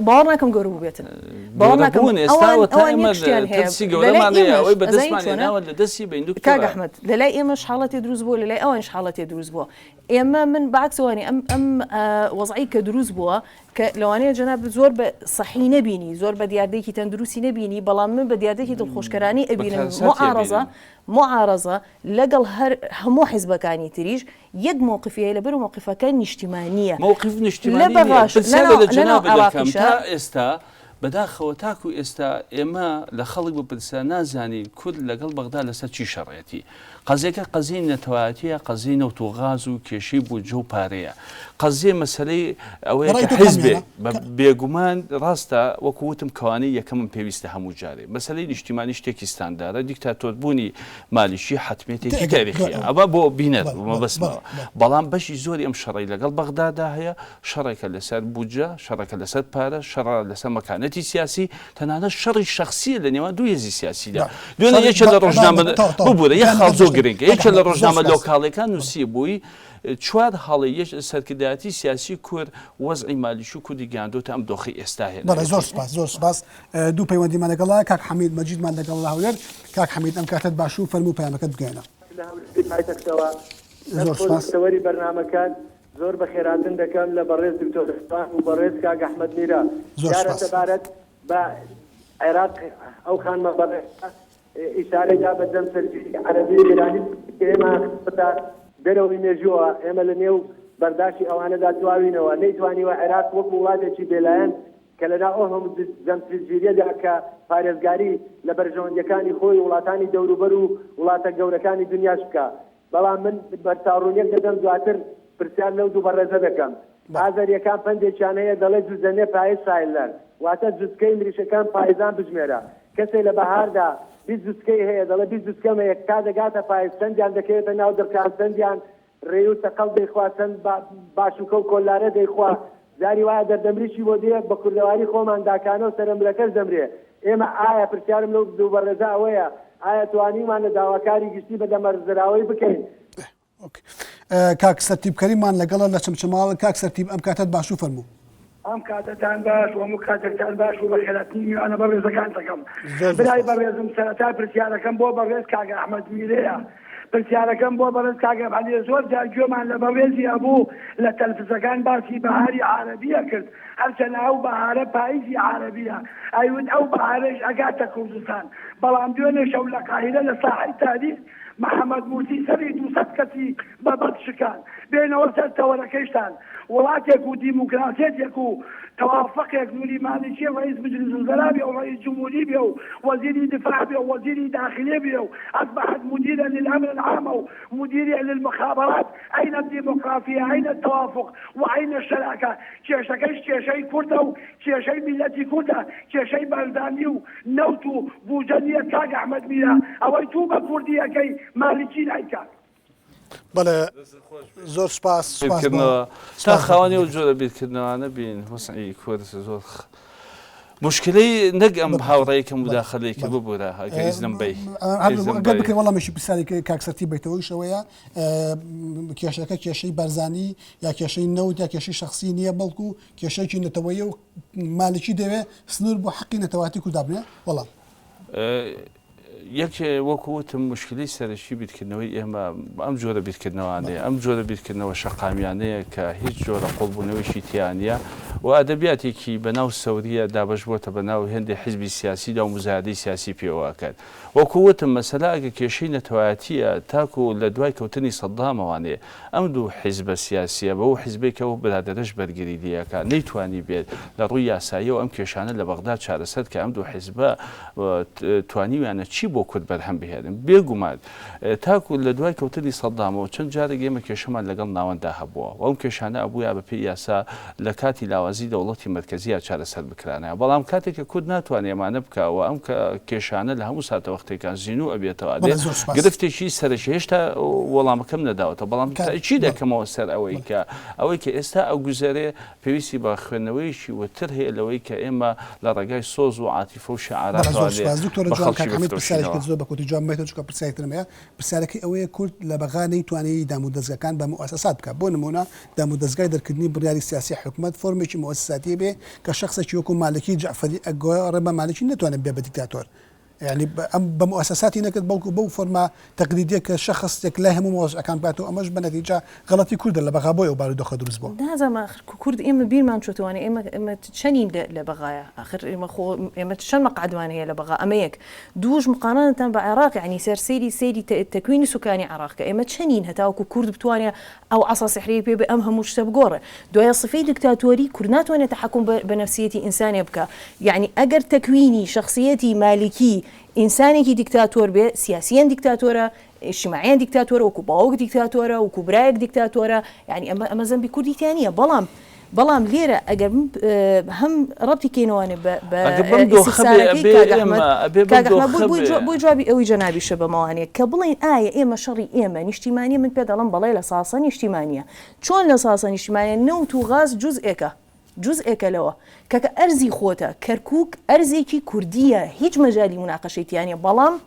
باوەڕ ناکەم گەورە بوو بێتن باوەڕ ناکەم کاک ئەحمەد لەلای ئێمەش حاڵەتی دروست بووە لەلای ئەوانش حاڵەتی دروست بووە ئێمە من باکسەوانی ئەم وەزعی کە دروست بووە کە لەوانەیە جەناب زۆر بە سەحی نەبینی زۆر بە دیاردەیەکی تەندروستی نەبینی بەڵام من بە دیاردەیەکی دڵخۆشکەرانی ئەبینم معارەزە لەگەڵ هەموو حیزبەکانی تریش یەک مووقفیە لەبەر و مووقفەکە نیشتیمانیە مووقف نیشتیمانی تا ئێستا بەداخەوە تاکو ئێستا ئێمە لە خەڵک بپرسە نازانین کورد لەگەڵ بەغدا لەسەر چی شەڕێتی قەزیەکە قەزی نەتەوایەتیە قەزی نەوت و غاز و کێشەی بوو جە و پارەیە قەزیە مەسەلەی ئەوەیە کە حیزبێ بێگومان ڕاستە وەکو وتم کەوانەی یەکەمم پێویستە هەموو جارێ مەسەلەی نیشتیمانی شتێکی ستاندارە دیکتاتۆربوونی مالیشی حتمێتێکی تاریخیە ئەوە بۆ بینەر مەبەستمەوە بەڵام بەشی زۆری ئەم شەڕی لەگەڵ بەغدادا هەیە شەڕێکە لەسەر بودجە شەڕێکە لەسەر پارە شەڕ لەسەر مەکانەتی سیاسی تەنانەت شەڕی شخصیە لە نێوان دوو هێزی سیاسیدا دوێنێ یەکێ لە ڕۆژنامە ببوورە یەک خەڵ زۆر گرنگە یەکێ لە ڕۆژنامە لۆکاڵەکان نووسی بووی چوار هەڵی سەرکردایەتی سیاسی کورد وەزعی مالیشی و کوردی گەیاندۆتە ئەم دۆخی ئێستا هێنا زۆر سپاس دوو پەیوەندیمان لەگەڵا کاک حەمید مەجیدمان لەگەڵ هەولێر کاک حەمید ئەم کاتت باش و فەرموو پەیامەکەت بگەێنە زۆر سپاس سەوەری بەرنامەکان زۆر بە خێراتن دەکەم لە بەڕێز دکتۆر و بەڕێز کاک ئەحمەد میرە جارە سەبارەت بە عێراق ئەو خانمە بەڕێز ئیشارەیدا بە دەم سەرگیری عەرەبی ئێرانی ئێمە دەرەوەی مێژووە ئێمە لە نێو بەرداشتی ئەوانەدا دواوینەوە نەیتوانیوە عێراق وەکو وڵاتێکی بێلایەن کە لەدا ئەو هەموو دەمسەرگیریەدا کە پارێزگاری لە بەرژەوەندەکانی خۆی وڵاتانی دەوروبەر و وڵاتە گەورەکانی دنیاش بکە بەڵام من بەرچاوڕوونیەک دەدەم دواتر پرسیار لەو دوو بەڕێزە دەکەم ئازەریەکان پەندێکیان هەیە دەڵێ جوزەنێ پایە سایلەر واتە جوزکەی مریشەکان پایزان بژمێرە کەسێک لە بەهاردا 20 جوزکەی هەیە دەڵێ 20 جوزکەم هەیە کا دەگاتە پایز چەندیان دەکەوێتە ناو دەرکان چەندیان ڕێ و تەقەڵ دەیخوا چەند باشوکە و کۆلارە دەیخوا جاری وایە دەردەمریشی بۆ دێ بە کوردەواری خۆمان داکانە و سەرمرەکەش دەمرێ ئێمە ئایا پرسیارم لەو دوو بەڕێزە ئەوەیە ئایا توانیمان لە داواکاری گشتی بە دەمەرزراوەی بکەین کاک سەرتیبکەریمان لەگەڵە لە چمچماڵ کاک سەرتیب ئەم کاتت باش و فەرموو ئەم کاتتان باش و هەموو کاتێکتان باش و بە خێراتنی میوانە بەڕێزەکان دەکەم برای بەڕێزم سەرەتا پرسیارەکەم بۆ بەڕێز کاک ئەحمەد میرەیە پرسیارەکەم بۆ بەڕێز کاگە عەلی زۆر جار گوێمان لە بەڕێزی هەبوو لە تەلەڤیزەکان باسی بەهاری عارەبیە کرد هەرچەنە ئەو بەهارە پاییزی عارەبیە ئەیون ئەو بەهارەش ئەگاتە کوردستان بەڵام دوێنێ شەو لە قاهیرە لە ساحەی تاریخ محەممەد موسی سەری 200 کەسی بەبەد شکان بێنەوە سەر تەوەرەکەیشتان وڵاتێک و دیموکراسێتێک و توافقێک نوری مالکی رئیس مجلس الوزراء بيه ورئيس جمهوري بيه ووزير دفاع بيه ووزير داخلية بيه أصبحت مديرا للأمن العام ومديرا للمخابرات أين الديمقراطية أين التوافق وأين الشراكة كيشي كردة كيشي ملتي كردة كيشي برداني ونوتو بوجانية كاق أحمد ميرا أو يتوبة كردية كي مالكين أيكا بەڵێ زۆر سپاس تا خاوەنی و جۆرە بیرکردنەوەانە بین وەسعی کورد زۆر مشکلەی نەک ئەم هاوڕێیکە مداخەلەیەکە ببوورە ئەگەریزم بی ئەگەر بکەین وەڵامیشی پرسیاری کاکسەتی بیتەوەی شەوەیە کێشەکە کێشەی بەرزانی یا کێشەی نەوت یا کێشەی شخصی نییە بەڵکو کێشەیەکی نەتەوەیە و مالکی دەوێت سنوور بۆ حەقی نەتەواتی کورددا بنێ وەڵام یەک وەکوتم مشکلی سەرشی بیرکردنەوەی ئێمە ئەم جۆرە بیرکردنەوەانەیە ئەم جۆرە بیرکردنەوە شەقامیانەیە کە هیچ جۆرە قوڵبوونەوەیشی تیانە و ئەدەبیاتێکی بەناو سەوریە دابش بۆتە بەناو هێندی حیزبی سیاسیدا و مزادەی سیاسی پێوەکات وەکووتم مەسەلا ئەگە کێشەی نەتەوایەتیە تاکو لە دوای کەوتنی سەدامەوانێ ئەم دوو حیزبە سیاسیە بەو حیزبێکە و برادەرش بەرگری دیەکە نەیتوانی بێت لە ڕووی یاساییەوە ئەم کێشانە لە بەغدا چارەسەر کە ئەم دوو حیزبە توانیویانە چی بۆ کورد بەرهەم بهێنن بێگومان تاکو لە دوای کەوتنی سەدامەوە چەند جارێک ئێمە کێشەمان لەگەڵ ناوەندا هەبووە و ئەم کێشانە ئەبووە بەپێی یاسا لە کاتی لاوازی دەوڵەتی مرکزیە چارەسەر بکرانەیە بەڵام کاتێککە کورد ناتوانێت ئەمانە بکەوە ئەم کێشانە لە هەموو ساتەوەختێکان زیین و ئەبێتەوە گرفتێکی سەرش هێشتا وەڵامەکەم نەداوەتە بەڵام چی دەکەمەوە سەر ئەوەی کە ئێستا ئەو گوزارێ پێویستی بە خوێندنەوەیشی وتر هەیە لەوەی کە ئێمە لە ڕێگای سۆز و عاتیفە و شعارات زۆر بەکوتی جوانێتە چکە پرسیارترمەیە پرسیارەکەی ئەوەیە کورد لە بەغانەی توانایی دامودەزگەکان بە مؤسسات بکە بۆ نمونە دامودەزگای دەرکردنی بڕیاری سیاسی حکومت فۆرمێکی مؤسساتی بێ کە شخصێکی وەکو مالکی جعفەری ئەگۆڕێ بە مالکی ناتوانێت بێ بە دیکتاتۆر يعني بمؤسساتي نكد بو فورما تقليديه كشخص لا هم موظف كان باتو امش بنتيجه غلطي كرد اللي بغا بو وبارو دخل درس بو هذا ما اخر كرد اما بين ما نشوتواني اما تشنين لبغايا اخر اما خو اما تشن مقعدوان هي لبغا اميك دوج مقارنه بعراق يعني سيري التكوين السكاني عراق اما تشنين هتاو كرد بتوانيا او عصا سحريه بي امهم مش تبقوره دويا صفي دكتاتوري كردنات وانا تحكم بنفسيتي انسان يبكى يعني اجر تكويني شخصيتي مالكي إنساني ديكتاتور به سياسيا ديكتاتورة اجتماعيا ديكتاتورة وكوباوك ديكتاتورة وكوبرايك ديكتاتورة يعني أما ذنبي كردي ثانية بلام ليرة أجر هم ربطي كينواني بوي جوابي أوي جنابي شبه موانية كبلين إما شري إما نجتماعية من بيدالم بلاي لصاصا اجتماعية شون لصاصا اجتماعية نوت وغاز جزء لوا كأرزي خوتا كركوك أرزيكي كردية هيج مجالي مناقشة يعني بلام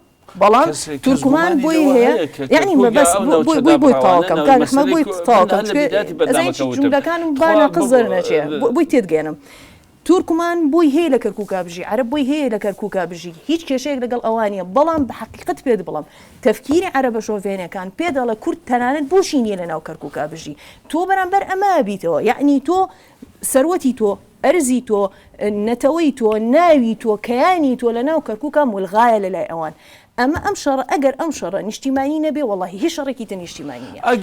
تركمان بوي هي يعني بس بوي طاقم كان احنا بوي طاقم زين جملة كانوا بانا قصرنا شيء بوي تدقينم تركمان بوي هي لكركوكا بجي عرب بوي هي لكركوكا بجي هيج كشيء لقل أوانية بلام بحقيقة بيد بلام تفكيري عرب شوفينه كان بيد على كرد تنان بوشيني لنا وكركوكا بجي تو برانبر أما بيتو يعني تو ثروتي تو أرزي تو نتوي تو ناوي تو كياني تو لنا كركوكا والغاية للا أوان أما أمشر اجتماعي نبي والله هي شركة اجتماعية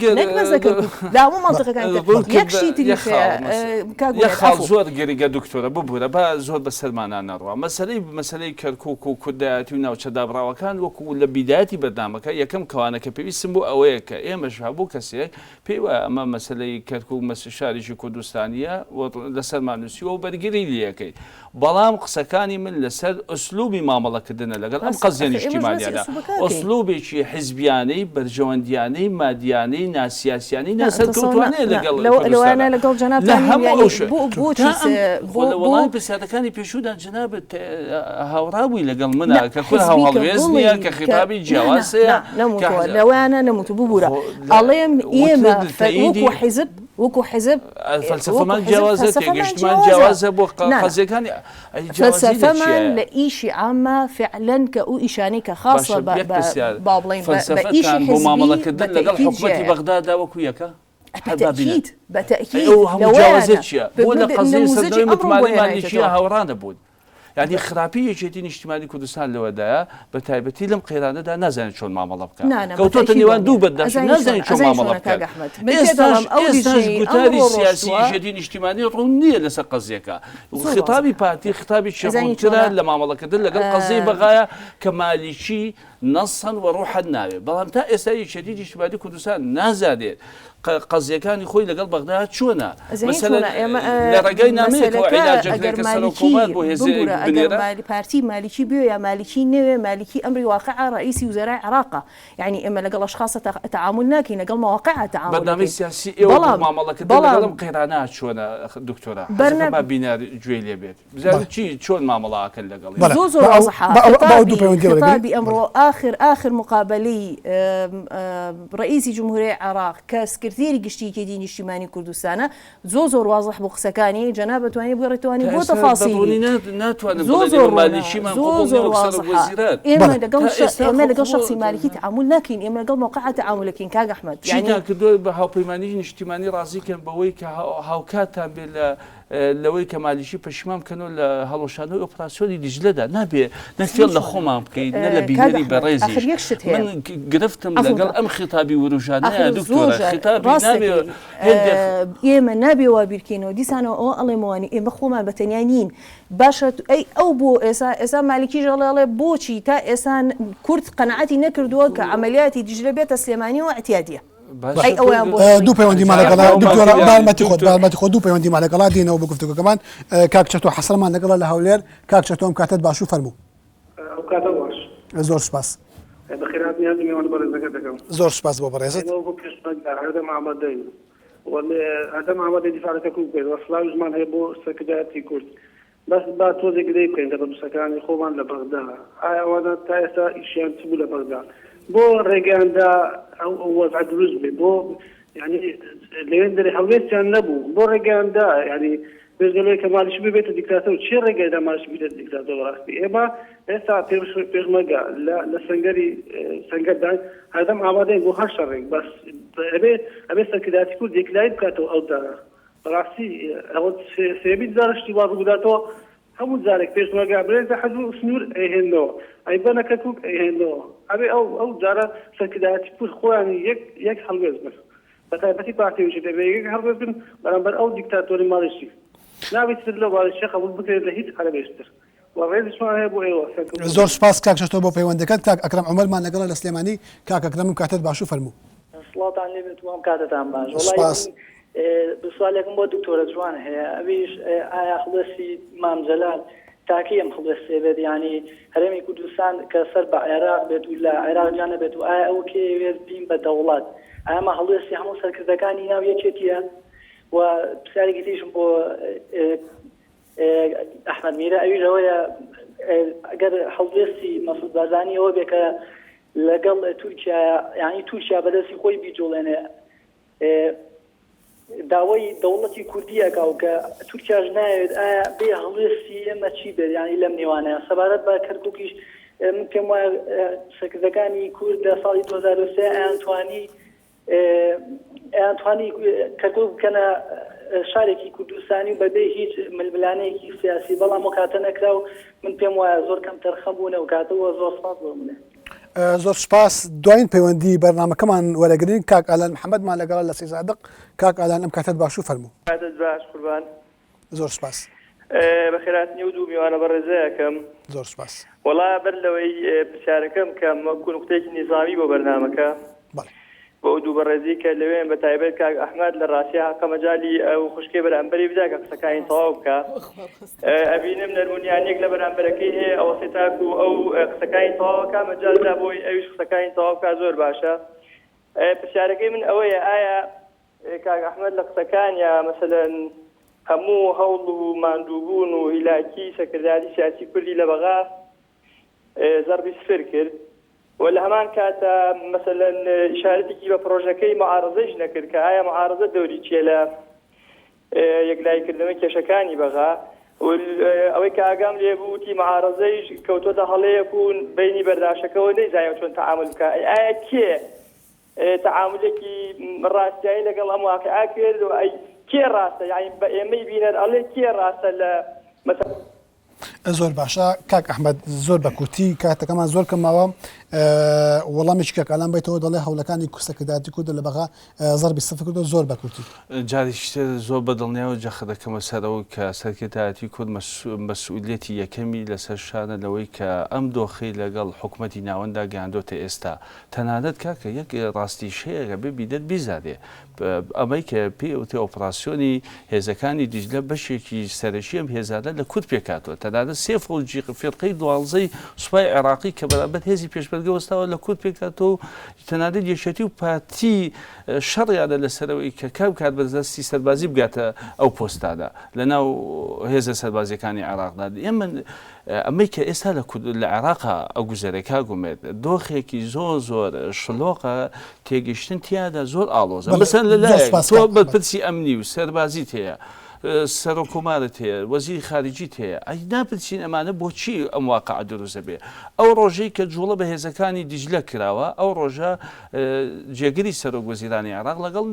لا مو منطقة كانت يكشي تريخ يخال زور قريقة دكتورة ببورة با زور بسلمان نروى مسألة كركوك وكدات وناوش دابرا وكان وكو لبداية برنامجك يكم كوانك بيسمو أويك إما شابو كسيك بيوا أما مسألة كركوك مسشاريش كردستانية ولسلمان نسيو وبرقري ليكي بلام قسكاني من لسر أسلوبي معاملة كدنا لقل أم قصدين اجتماعي أسلوبي شيء حزبياني برجواندياني مادياني ناس سياسياني ناس الكوتواني لو أنا لقل جناب يعني والله بس هذا كان بيشود جناب هاوراوي لقل منا ككل هاوالويزنيا كخطابي جواسية نموت لو أنا نموت ببورة الله إيما فوق وحزب وكو حزب الفلسفه ما جوازت اجتماع جوازه بو قصدي كان فلسفه ما لإشي عامه فعلا كأو إشاني كخاصه بابلين بإشي حزبي بمعاملة لقال حكومة بغداد وكويكا بالتأكيد هم جوازت شيء ولا قضية صدري متمالي مالي شيء هورانا بود يعني خراپی جدی اجتماعی کردستان لودایا بتایبەتی لەم قێرانەدا نازانێت چۆن مامەڵە بکات کەوتۆتە نێوان دوو بەدداشت نازانێت چۆن مامەڵە بکات ئێستاش گوتاری سیاسی جدی اجتماعی ڕوون نییە لەسەر قەزیەکە خطابی پارتی خطابی شێخونترە لە مامەڵەکردن لەگەڵ قەزەی بەغایە کە مالیکی نەسەن و ڕوحەت ناوێت بەڵام تا ئێستای جدی اجتماعی کوردستان نازانێت قەزیەکانی خۆی لەگەڵ بەغدا چۆنە لە ڕێگەی نامەیەکەوە عیلاجەکە کە سەرۆکۆمار بۆ هێزی مالي بارتي مالكي بيو يا مالكي نوي مالكي امر واقع رئيسي وزراء عراقه يعني اما لقل اشخاص تعاملنا كي لقل مواقع تعامل برنامج سياسي معامله كده لقل قيرانات شلون دكتوره ما بينا جويليا بيت بزاف شي شلون معامله كان لقل زوز واضحه خطابي امره اخر مقابلي رئيس جمهوريه العراق كسكرتيري قشتي كدين اجتماعي كردستان زوزور واضح بخسكاني جنابه تواني بغرتواني بو تفاصيل زوزور مالكي ما زوزور واضحة إما لقل شخصي مالكي تعامل لكن إما لقل موقع تعامل لكن كاغ أحمد يعني كدول بهاو بيماني اجتماعي رازي كان بويك هاوكاتا بال لەوەی کە مالیشی پەشیمان بکەن و لە هەڵۆشانەوەی ئۆپراسیۆنی دیجلەدا نابێ نەفێڵ لە خۆمان بکەیت نە لە بینەری بەڕێزی من گرفتم لەگەڵ ئەم خیتابی وروژانەیە دکتۆرە خیتابی نابێ ئێمە نابێ وا بیرکەینەوە دیسانەوە ئەوە ئەڵێمەوانی ئێمە خۆمان بەتەنیا نین باشە ئەو بۆ ئێستا مالیکی ژەڵێڵێ بۆچی تا ئێستا کورد قەنەعەتی نەکردووە کە عەمەلیاتی دیجلە بێتە سلێمانی و اعتیادیە دوو پەیوەندی مالەگەڵا دکتۆرە بالمەتی خۆ دوو پەیوەندی مالەگەڵا دێنەوە بە گفتوگۆکەمان کاک چەتۆ حەسرەمان لەگەڵا لە هەولێر کاک چەتۆ ئەم کاتت باش و فەرموو زۆر سپاس زۆر سپاس بۆ بەڕێزت هەردەم ئامادەی دیفاعەکەکو بێت وەسڵاوی زمان هەیە بۆ سەرکردایەتی کورد بەس با تۆزێک دەی بکەین کە بەدووسەکانی خۆمان لە بەغدا ئایا ئەوانە تا ئێستا ئیشیان چ بوو لە بەغدا بۆ ڕێگەیاندا ئەو وەزع دروست بێ بۆ یعنی لەوێن دەری هەڵوێستیان نەبوو بۆ ڕێگەیاندا یعنی بێژگەلەوەی کە مالیش ببێتە دیکتاتۆر چێ ڕێگەیدا مالیش بێتە دیکتاتۆر ڕاستی ئێمە ئێستا پێشمەرگە لە سەنگەری سەنگەردان هەردەم ئامادەین بۆ هەر شەڕێک بەس ئەبێ سەرکردایەتی کورد یەکلایی بکاتەوە ئەو دارە ڕاستی ئەوە سێبی جارشتی وا بگوداتەوە هەموو جارێک پێشمەرگە برێزە حەزم سنوور ئەیهێنەوە ئەیبەنە کەکوک ئەیهێنەوە ئەبێ ئەو جارە سەرکردایەتی کورد خۆیان یەک هەڵوێز بن بەتایبەتی پارتیویشی دەبێ یەک هەڵوێز بن بەرامبەر ئەو دیکتاتۆری ماڵیشی نابێت تر لە ماڵیشی قبول بکرێت لە هیچ عەرەبێشتر زۆر سپاس کاک چەتۆ بۆ پەیوەندەکەت کاک ئەکرەم عومەرمان لەگەڵا لە سلێمانی کاک ئەکرەم کاتت باش و فەرموو سڵاتان لێ بێت وام کاتتان باش وڵای سوالێکم بۆ دکتۆرە جوان هەیە ئەویش ئایا خڵەسی مام جەلال تاکی ئەم خڵەسێ بێت ینی هەرێمی کوردستان کە سەر بە عێراق بێت و لە عێراق جا نەبێت و ئایا ئەو کێوێت بین بە دەوڵات ئاما هەڵوێستی هەموو سەرکردەکانی ناو یەکێتیە و پرسیارێکی دیشم بۆ ئەحمەد میرە ئەویش ئەوەیە ئەگەر هەڵوێستی مەسعود بارزانی ئەوە بێ کە لەگەڵ تورکیا یعنی تورکیا بەدەستی خۆی بیجوڵێنێ داوای دەوڵەتی کوردیەکە و کە تورکیاش ناوێت ئایا بێ هەڵوێستی ئێمە چی بێت ینی لەم نێوانەیە سەبارەت بە کەرکووکیش من پێم وایە سەرکردەکانی کورد لە ساڵی 2023 ئەیانتوانی کەرکووک بکەنە شارێکی کوردستانی و بەبێ هیچ ململانەیەکی سیاسی بەڵام و کاتە نەکرا و من پێم وایە زۆر کەم تەرخەم بوونە و کاتەوە زۆر سپاس بۆ منێ زۆر سپاس دوایین پەیوەندی بەرنامەکەمان وەرەگرین کاک ئالان محەممەدمان لەگەڵا لە سیزادق کاک ئالان ئەم کاتت باش و فەرموو باش قوربان زۆر سپاس بەخێراتنی و دوو میوانە بەڕێزەیەکەم زۆر سپاس وەڵا بەر لەوەی پرسیارەکەم کە وەکو نوقتەیەکی نیزامی بۆ بەرنامەکە بۆ دوو بەڕێزی کە لەوێن بە تایبەت کاک ئەحمەد لە ڕاستی حەقە مەجالی ئەو خوشکێ بەرامبەری بدا کە قسەکانی تەواو بکە ئەبینم نەرمونیانێک لە بەرامبەرەکەی هەیە ئەوە سێتاک و ئەو قسەکانی تەواوەکە مەجالدا بۆی ئەویش قسەکانی تەواو بکە زۆر باشە پرسیارەکەی من ئەوەیە ئایا کاک ئەحمەد لە قسەکانیا مەسەلەن هەموو هەوڵ و ماندووبوون و هیلاکی سەرکرداری سیاسی کوردی لە بەغا زەربی سفر کرد ولا همان كاتا مثلا إشارتك ببروجكي معارضة نكر كآية معارضة دوري تيلا يقلاي كلمة كشكاني بغا أو كأقام ليبوتي معارضة كوتو دهالي يكون بيني برداشك ولي زي شون تعامل كآية كي تعاملك راسي لقل أمواك أكل وأي كي راسه يعني ما يبين الله كي راسه مثلا زۆر باشە کاک ئەحمەد زۆر بە کورتی کاتەکەمان زۆر کەماوە وەڵامیش کەکەلان بێتەوە دەڵێ هەوڵەکانی سەکرداتی کورد لە بەغا زەربی سەفر کردەوە زۆر بە کورتی جاریشتر زۆر بەدڵنیاوە جەخە دەکەمە سەرەوە کە سەرکردایەتی کورد مەسئولیەتی یەکەمی لەسەر شانە لەوەی کە ئەم دۆخی لەگەڵ حکومەتی ناوەندا گەیاندۆتە ئێستا تەنانەت کاکە یەک ڕاستیشەیەکە ببیدەت بیزادێ ئەمەی کە پێوتێ ئۆپراسیۆنی هێزەکانی دیجلە بەشێکی سەرەکی ئەم هێزانە لە کورد پێکاتەوە تەنانەت سێ فڕۆجی فێرقەی دوازدەی سوپای عێراقی کە بەرامبەر هێزی پێشمەرگە وەستاوە لە کورد پێکاتەوە تەنانەت یەکێتی و پارتی شەڕیانە لەسەرەوەی کە کام کات بەدەستی سەربازی بگاتە ئەو پۆستانە لەناو هێزە سەربازیەکانی عێراقدا ئێمە ئەمەی کە ئێستا لە عێراقا ئەو گوزەرێکا گومێت دۆخێکی زۆر شلۆقە تێگەیشتن تیادا زۆر ئاڵۆزە بەسەر لەلایەک تۆ بەرپرسی ئەمنی و سەربازیت هەیە سەرۆکۆمارت هەیە وەزیری خارجیت هەیە ئەی ناپرسین ئەمانە بۆچی ئەم واقعە دروستە بێ ئەو ڕۆژەی کە جوڵە بە هێزەکانی دیجلە کراوە ئەو ڕۆژە جێگری سەرۆک وەزیرانی عێراق لەگەڵ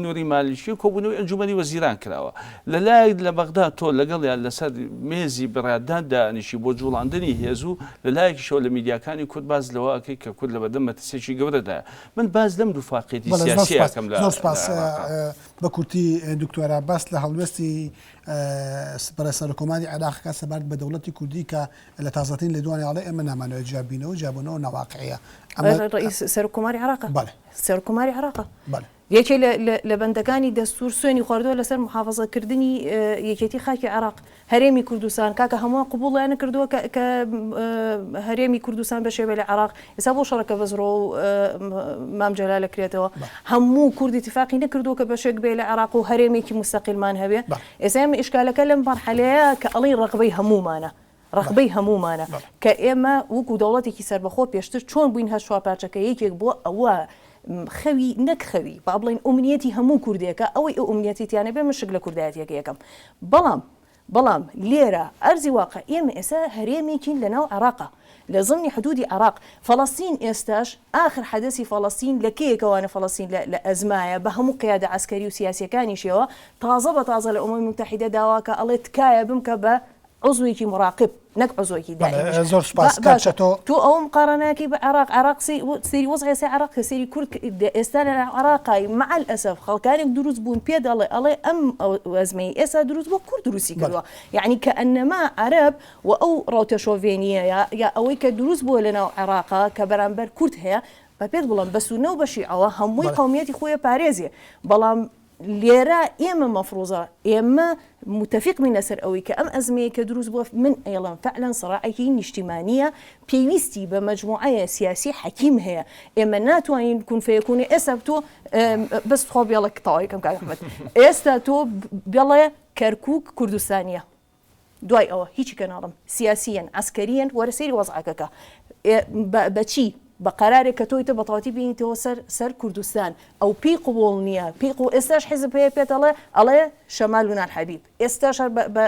نووری مالیشی و کۆبوونەوەی ئەنجومەنی وەزیران کراوە لەلایەک لە بەغدا تۆ لەگەڵیان لەسەر مێزی بڕادان دانیشی بۆ جوڵاندنی هێزوو لەلایەکیشەوە لە میدیاکانی کورد باز لەوە ئەکەی کە کورد لە بەردەم مەترسێکی گەورەدایە من باز لەم دووفاقێتی سیاسی یەکەم لە بە کورتی دکتۆرە باس لە هەڵوێستی بەرە سەرۆکۆماری عێراقەکە سەبارەت بە دەوڵەتی کوردی کە لە تازەترین لە دوانی ئاڵێ ئێمە نامانەوێت جیابینەوە جیابوونەوە ناواقعەیە ڕئیس سەرۆکۆماری عێراقە سەرۆکۆماری عێراقە یەکێ لە بەندەکانی دەستور سوێنی خواردووە لەسەر محافەزەکردنی یەکێتی خاکی عێراق هەرێمی کوردستان کاکە هەمووان قبوڵیانە کردووە کە هەرێمی کوردستان بە شێوەیە لە عێراق ئێستا بۆ شەڕەکە بەزڕۆ و مام جەلال لەکرێتەوە هەموو کوردی اتفاقی نەکردووە کە بەشێک بێ لە عێراق و هەرێمێکی مستەقیلمان هەبێ ئێستا ئێمە ئیشکالەکە لەم مەرحەلەیە کە ئەڵێن ڕەقبەی هەموومانە ڕەخبەی هەموومانە کە ئێمە وەکو دەوڵەتێکی سەربەخۆ پێشتر چۆن بووین هەشوا پارچەکە یەکێک بووە ئەوە خەوی نەکخەوی با بڵین ئومنیەتی هەموو کوردێکە ئەوەی ئەو ئومنیەتیانە بێ مشک لە کوردایەتێکە یەکەم بەڵام لێرە ئەرزی واقع ئێمە ئێستا هەرێمێکین لەناو عێراقا لە ضمنی حدودی عێراق فەڵەستین ئێستاش آخر حەدەسی فەڵەستین لە کێیەکەوانە فەڵەستین لە ئەزمایە بە هەموو قیادە عسکەری و سیاسیەکانیشەوە تازە بە تازە لە ئومەمی متحیدە داواکە ئەڵێ تکایە بمکە بە عضوێکی مراقب نەک عضوێکی دائمی زۆر سپاس تو ئەو مقارنەکەی بە عێراق سەیری وەزعی عێراق کە سەیری کورد ئێستا لە عێراقای مع الأسف خەڵکانێک دروست بوون پێ دەڵێ ئەڵێ ئەم ئەزمەی ئێستا دروست بۆ کورد دروستی کردووە یعنی کە ئەنەما عەرەب و ئەو ڕاوتە شۆڤێنیە یا ئەوەی کە دروست بووە لەناو عێراقا کە بەرامبەر کورد هەیە بە پێت بڵم بە سونە و بە شیعەوە هەمووی قەومیەتی خۆیە پارێزیە بەڵام لێرە ئێمە مەفروزە ئێمە متفق من لەسەر ئەوەی کە ئەم ئەزمەیە کە دروست بووە من ئێڵم فعلا سەراعێکی نیشتیمانیە پێویستی بە مەجموعەیە سیاسی حەکیم هەیە ئێمە ناتوانین کون فەیەکونێ ئێستا تۆ بەست خۆ بێڵە تەواوی کەم کاک ئەحمەد ئێستا تۆ بێڵێ کەرکووک کوردستانیە دوای ئەوە هیچی کەناڵم سیاسیەن عسکەریەن وەرە سەیری وەزعەکەکە بەچی بە قەرارێک کە تۆیتە بەتەواتی بینیتەوە سەر کوردستان ئەو پێی قوبوڵ نییە پێی ئێستاش حیزب هەیە پێێتەڵێ ئەڵێ شەمال و نالحەبیب ئێستاش بە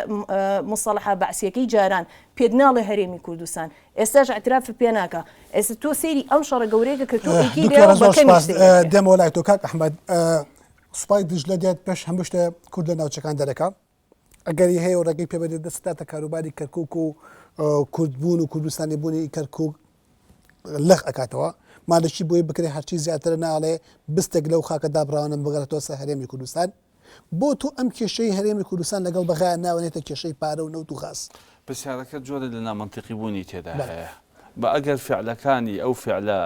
مستەڵەحە بەعسیەکەی جاران پێت ناڵێ هەرێمی کوردستان ئێستاش ئەتراف پێ ناکە ئێستا تۆ سەیری ئەم شەڕە گەورەیەکە کە تۆ دەمەوە لای تۆ کاک ئەحمەد سوپای دیژلە دێت پێش هەموو شتە کورد لە ناوچەکان دەرەکە ئەگەری هەیە و ڕێگەی پێ بدێت دەستداتە کاروباری کەرکووک و کوردبوون و کوردستانی بوونی کەرکووک لەخ ئەکاتەوە مالەشی بۆی بکرێ هەرچی زیاتر ناڵێ بستێک لەو خاکە دابراونم بگەڕێتەوە سەر هەرێمی کوردستان بۆ تو ئەم کێشەی هەرێمی کوردستان لەگەڵ بەغایە ناوێنێتە کێشەی پارە و نەوت و غاز پرسیارەکە جۆرە لە نامەنتیقی بوونی تێدا هەیە بە ئەگەر فعلەکانی ئەو فعلە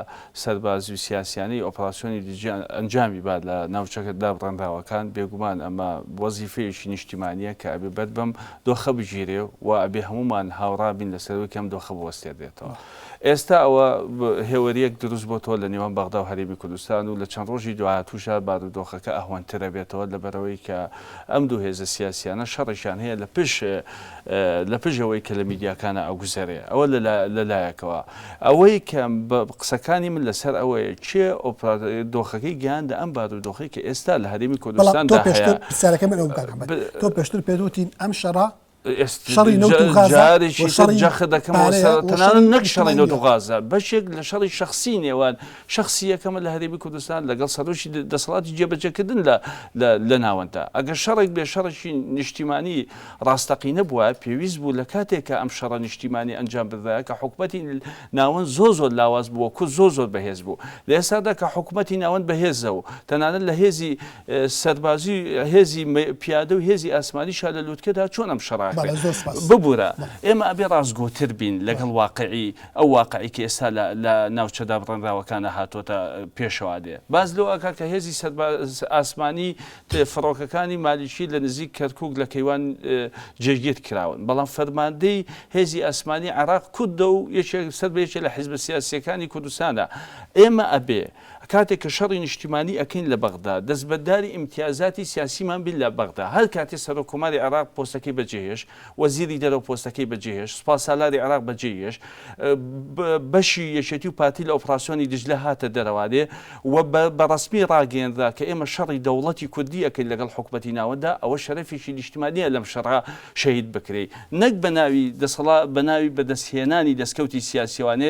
سەربازی و سیاسیانەی ئۆپراسیۆنی ئەنجامی بعد لە ناوچەکە دابڕەنداوەکان بێگومان ئەمە وەزیفەیەکی نیشتیمانیە کە ئەبێ بەد بەم دۆخە بگیرێ و ئەبێ هەمومان هاوڕابین لەسەرەوەی کەم دۆخە بوەستێ دێتەوە ئێستا ئەوە هێوەریەک دروست بۆتەوە لە نێوان بەغدا و هەرێمی کوردستان و لە چەند ڕۆژی دواتوشە بارودۆخەکە ئەهوانترە بێتەوە لەبەرەوەی کە ئەم دوو هێزە سیاسیانە شەڕێکیان هەیە لە پشەوەی کە لە میدیاکانە ئەوگوزارێ ئەوە لەلایەکەوە ئەوەی کە قسەکانی من لەسەر ئەوەیە چێ دۆخەکەی گیاندا ئەم بارودۆخی کە ئێستا لە هەرێمی کوردستاندا هەیە تۆ پێشتر پێدوتین ئەم شەڕە جارێکی جەخ دەکەمەوە تەنانەت نەک شەڕی نەوت و غازە بەشێک لە شەڕی شخصی نێوان شخصی یەکەمە لە هەرێمی کوردستان لەگەڵ سەرۆشی دەسەڵاتی جێبەجێکردن لە ناوەندا ئەگەر شەڕێک بێ شەڕێکی نیشتیمانی ڕاستەقینە بووە پێویست بوو لە کاتێکە ئەم شەڕە نیشتیمانی ئەنجام بدایە کە حکومەتی ناوەند زۆر لاواز بووە کو زۆر بەهێز بوو لە ئێستادا کە حکومەتی ناوەند بەهێزە و تەنانەت لە هێزی سەربازی هێزی پیادە و هێزی ئاسمانی شا لە لووتکەدا چۆن ئەم شەڕ ببوورە ئێمە ئەبێ ڕازگۆتر بین لەگەڵ واقعی ئەو واقعی کە ئێستا لە ناوچەدا بڕێنراوەکانە هاتوۆتە پێشەوە دێ باز لەوە ئەکات کە هێزی ئاسمانی فڕۆکەکانی مالیشی لە نزیک کەرکووک لە کەیوان جێگیت کراون بەڵام فەرماندەی هێزی ئاسمانی عێراق کوردە و سەر بەیەکێ لە حیزبە سیاسیەکانی کوردستانە ئێمە ئەبێ کاتێک کە شەڕی نیشتیمانی ئەکەین لە بەغدا دەستبەرداری ئیمتیازاتی سیاسیمان بین لە بەغدا هەر کاتێ سەرۆکۆماری عێراق پۆستەکەی بەجێهێش وەزیری دەرەوە پۆستەکەی بەجێهێش سوپاسسالاری عێراق بەجێهێش بەشی یەکێتی و پارتی لە ئۆپراسیۆنی دژلە هاتە دەرەوادێ و بەڕسمی ڕاگەیەنرا کە ئێمە شەڕی دەوڵەتی کوردی ئەەکەین لەگەڵ حکومەتی ناوەندا ئەوە شەرەفێکی نیشتیمانیە لەم شەڕا شەهید بکرێ نەک بە ناوی بەدەستهێنانی دەستکەوتی سیاسیوانێ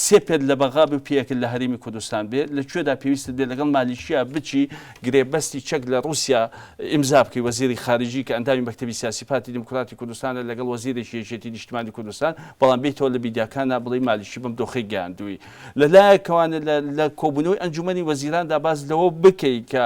سێپێت لە بەغا بپیەکرد لە هەرێمی کوردستان بێت لەکوێدا پێویستت بێت لەگەڵ مالیشیا بچی گرێبەستی چەک لە رووسیا ئیمزا بکەی وەزیری خارجی کە ئەندامی مەکتەبی سیاسی پارتی دموکراتی کوردستانە لەگەڵ وەزیرێکی یەکێتی نیشتیمانی کوردستان بەڵام بێتەوە لە میدیاکانە بڵێ مالیشی بەم دۆخەی گەیاندووی لەلایەکەوانە لە کۆبوونەوەی ئەنجومەنی وەزیراندا باز لەوە بکەی کە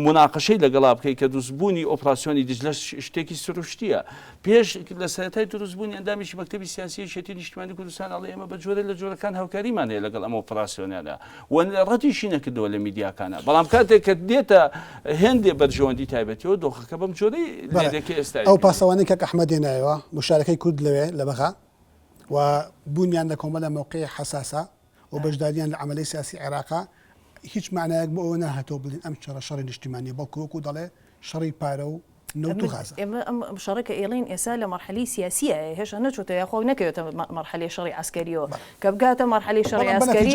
مناقەشەی لەگەڵا بکەی کە دروستبوونی ئۆپراسیۆنی دژلە شتێکی سروشتیە پێش لە سەرەتای دروستبوونی ئەندامیشی مەکتەبی سیاسی یەکێتی نیشتیمانی کوردستان ئەڵێ ئێمە بە جۆرە لە جۆرەکان هاوکاریمان هەیە لەگەڵ ئەم ئۆپراسیۆنیانە و ڕەتیشی نەکردەوە لە میدیاکانە بەڵام کاتێک کە دێتە هێندێ بەرژەوەندی تایبەتیەوە دۆخەکە بەم جۆرەی لێدەکە ئێستا ئەو پاسەوانەی کە ئەحمەدی نایەوە مشارەکەی کورد لەوێ لە بەغا و بوونیان لە کۆمەڵە موقعی حساسە و بەشداریان لە عملی سیاسی عێراقا هیچ معنایەک بۆ ئەوە نەهاتەوە بڵین ئەم شەڕی نیشتیمانی بەڵکو وەکو دەڵێ شەڕی پارە و ئێمە ئەم شەڕەکە ئێڵین ئێستا لە مەرحەلی سیاسیە هێشتا نەچۆتە یاخۆ نەکەوێتە مەرحەلی شەڕی عسکەریەوە کە بگاتە مەرحەلی شەڕی عسکەری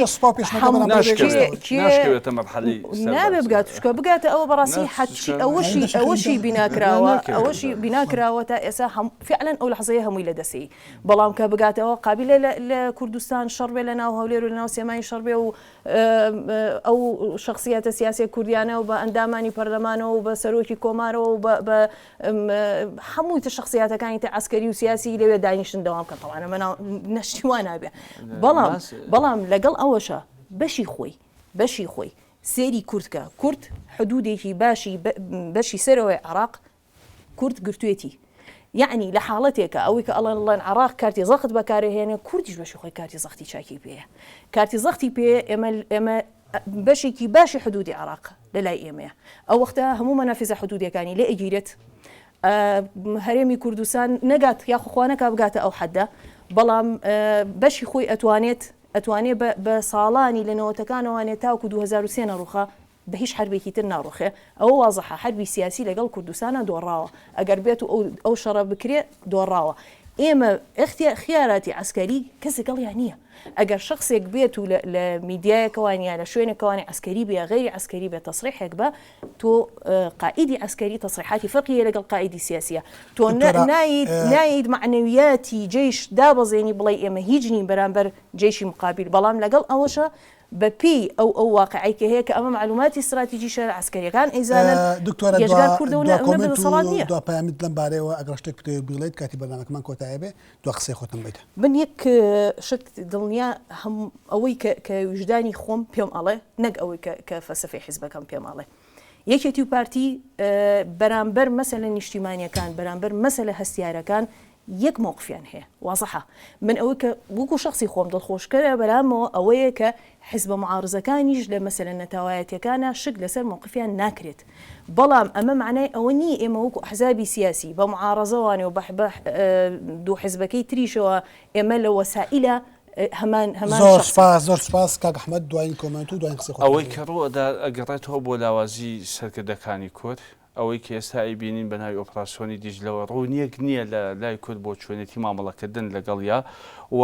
نابێ بگات چکە بگاتە ئەوە بەڕاستی حەچی ئەوەشی بیناکراوە تا ئێستا فعلا ئەو لەحزەیە هەمووی لە دەسەی بەڵام کە بگاتەوە قابلە لە کوردستان شەڕ بێ لە ناو هەولێر و لە ناو سێمای شەڕ بێ و ئەو شخصیەتە سیاسی کوردیانە و بە ئەندامانی پەرلەمانەوە و بە سەرۆکی کۆمارەوە و هەمووی شخصیاتەکانی تە عسکەری و سیاسی لەوێ دانیشتن دەوام کە تەوانە منە نەشتیوان نابێ بەڵام لەگەڵ ئەوەشە بەشی خۆی سێری کوردکە کورد حدودێکی بەشی سەرەوەی عێراق کورد گرتوێتی یعنی لە حاڵەتێکە ئەوەی کە ئەڵێن عێراق کارتی زەخت بەکارهێنێ کوردیش بەشی خۆی کارتی زەختی چاکی پێەیە کارتی زەختی پێ ئێمە بەشێکی باشی حدودی عێراق لەلای ئێمەیە ئەو وەختە هەموو مەنافیزە حدودیەکانی لێ ئەگیرێت هەرێمی کوردستان نەگات یاخواانەکە بگاتە ئەو حەدە بەڵام بەشی خۆی ئەتوانێت بە ساڵانی لە نەوەتەکانەوانێت تاوکو 2023 نەڕوخە بە هیچ حربێکی تر ناڕوخێ ئەوە وازەحە حربی سیاسی لەگەڵ کوردستانە دۆڕاوە ئەگەر بێت و ئەو شەڕە بکرێت دۆڕاوە ئێمە خیاراتی عسکەری کەسێک گەڵیان نییە ئەگەر شخصێک بێت و لە میدیایەکەوانیان لە شوێنێکەوانی عسکەری بێ غیری عسکەری بێت تەسریحێک بە تۆ قائیدی عسکەری تەسریحاتی فەرقیە لەگەڵ قائیدی سیاسیە تۆ نایید معنەویاتی جێش دابەزێنی بڵێ ئێمە هیچ نین بەرامبەر جێشی مقابل بەڵام لەگەڵ ئەوەشە بەپی ئەو واقعیکە هەیە کە ئەمە معلوماتی استراتیژی شەر عسکەریەکان ئەیزانن دکتۆرە دو پامت لەم بارەیەوە ئەگەر شتێک بڵێت کاتی بەرنامەکەمان کۆتایە بێ دو قسەی خۆتم بیت من یەک شت دڵنیا ئەوەی کە وجدانی خۆم پێم ئەڵێ نەک ئەوەی کە فەلسفەی حیزبەکەم پێم ئەڵێ یەکێتی و پارتی بەرامبەر مەسەلە نیشتیمانیەکان بەرامبەر مەسەلە هەستیارەکان یەک مووقفیان هەیە وازەحە من ئەوەی کە وەکو شخصی خۆم دڵخۆشکەرە بەرامەوە ئەوەیە کە حیزبە معارزەکانیش لە مەسەلە نەتەوایەتیەکانە شک لەسەر مووقفیان ناکرێت بەڵام ئەمە معنای ئەوە نییە ئێمە وەکو ئەحزابی سیاسی بە معارزەوانێ و بە دوو حیزبەکەی تریشەوە ئێمە لە وەسائلە زۆر سپاس زۆر سپاس کاک ئەحمەد دوایین کۆمنت و دوایین قسەی خۆت. ئەوەی کە ڕووەدا ئەگەڕێتەوە بۆ لاوازی سەرکردەکانی کورد ئەوەی کە ئێستا ئەیبینین بە ناوی ئۆپراسیۆنی دیجلەوە ڕوونیەک نییە لە لای کورد بۆ چۆنێتی مامەڵەکردن لەگەڵیا و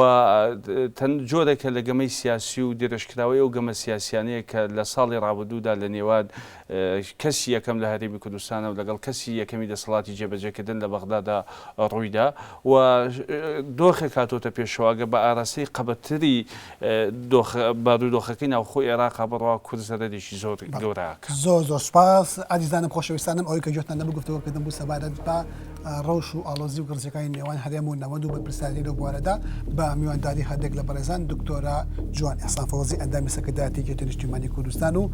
جۆرێکە لە گەمەی سیاسی و درێژکراوی ئەو گەمە سیاسیانەیە کە لە ساڵی ڕابردوودا لە نێوان کەسی یەکەم لە هەرێمی کوردستانە و لەگەڵ کەسی یەکەمی دەسەڵاتی جێبەجێکردن لە بەغدادا ڕوویدا و دۆخێک هاتۆتە پێشەواگە بە ئاراستەی قەبەتری بارودۆخەکەی ناوخۆی عێراقا بڕوا کورد زەرەرێکی زۆر گەوراکە. زۆر سپاس ئازیزانم خۆشەویستانم ئەوەی کە گوێتان لەمە گفتەوەکردن بوو سەبارەت بە ڕەوش و ئاڵۆزی و گرجەکانی نێوان هەرێم و نەوەند و بەرپرسانی لەو بوارەدا بە میوانداری هەردێک لە بەڕێزان دکتۆرە جوان ئەحسان فەوزی ئەندامی سەکردایەتی یەکێتی نیشتیمانی کوردستان و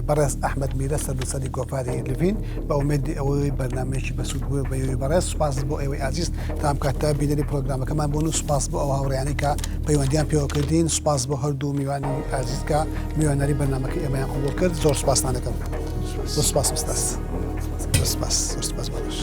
بەڕێز ئەحمەد میرە سەردەسەری گۆڤاری لڤین بە ئومێدی ئەوەی بەرنامەیەکی بەسوود بووە بە ئێوەی بەڕێز سوپاس بۆ ئێوەی ئازیز تام کاتە بینەری پرۆگرامەکەمان بوون و سوپاس بۆ ئەو هاوڕێیانی کە پەیوەندیان پێوە کردین سوپاس بۆ هەردوو میوانی ئازیز کە میوانەری بەرنامەکە ئێمەیان قبوڵ کرد زۆر سوپاستان دەکەم. زۆر سوپاس ئوستاز. زۆر سوپاس باش.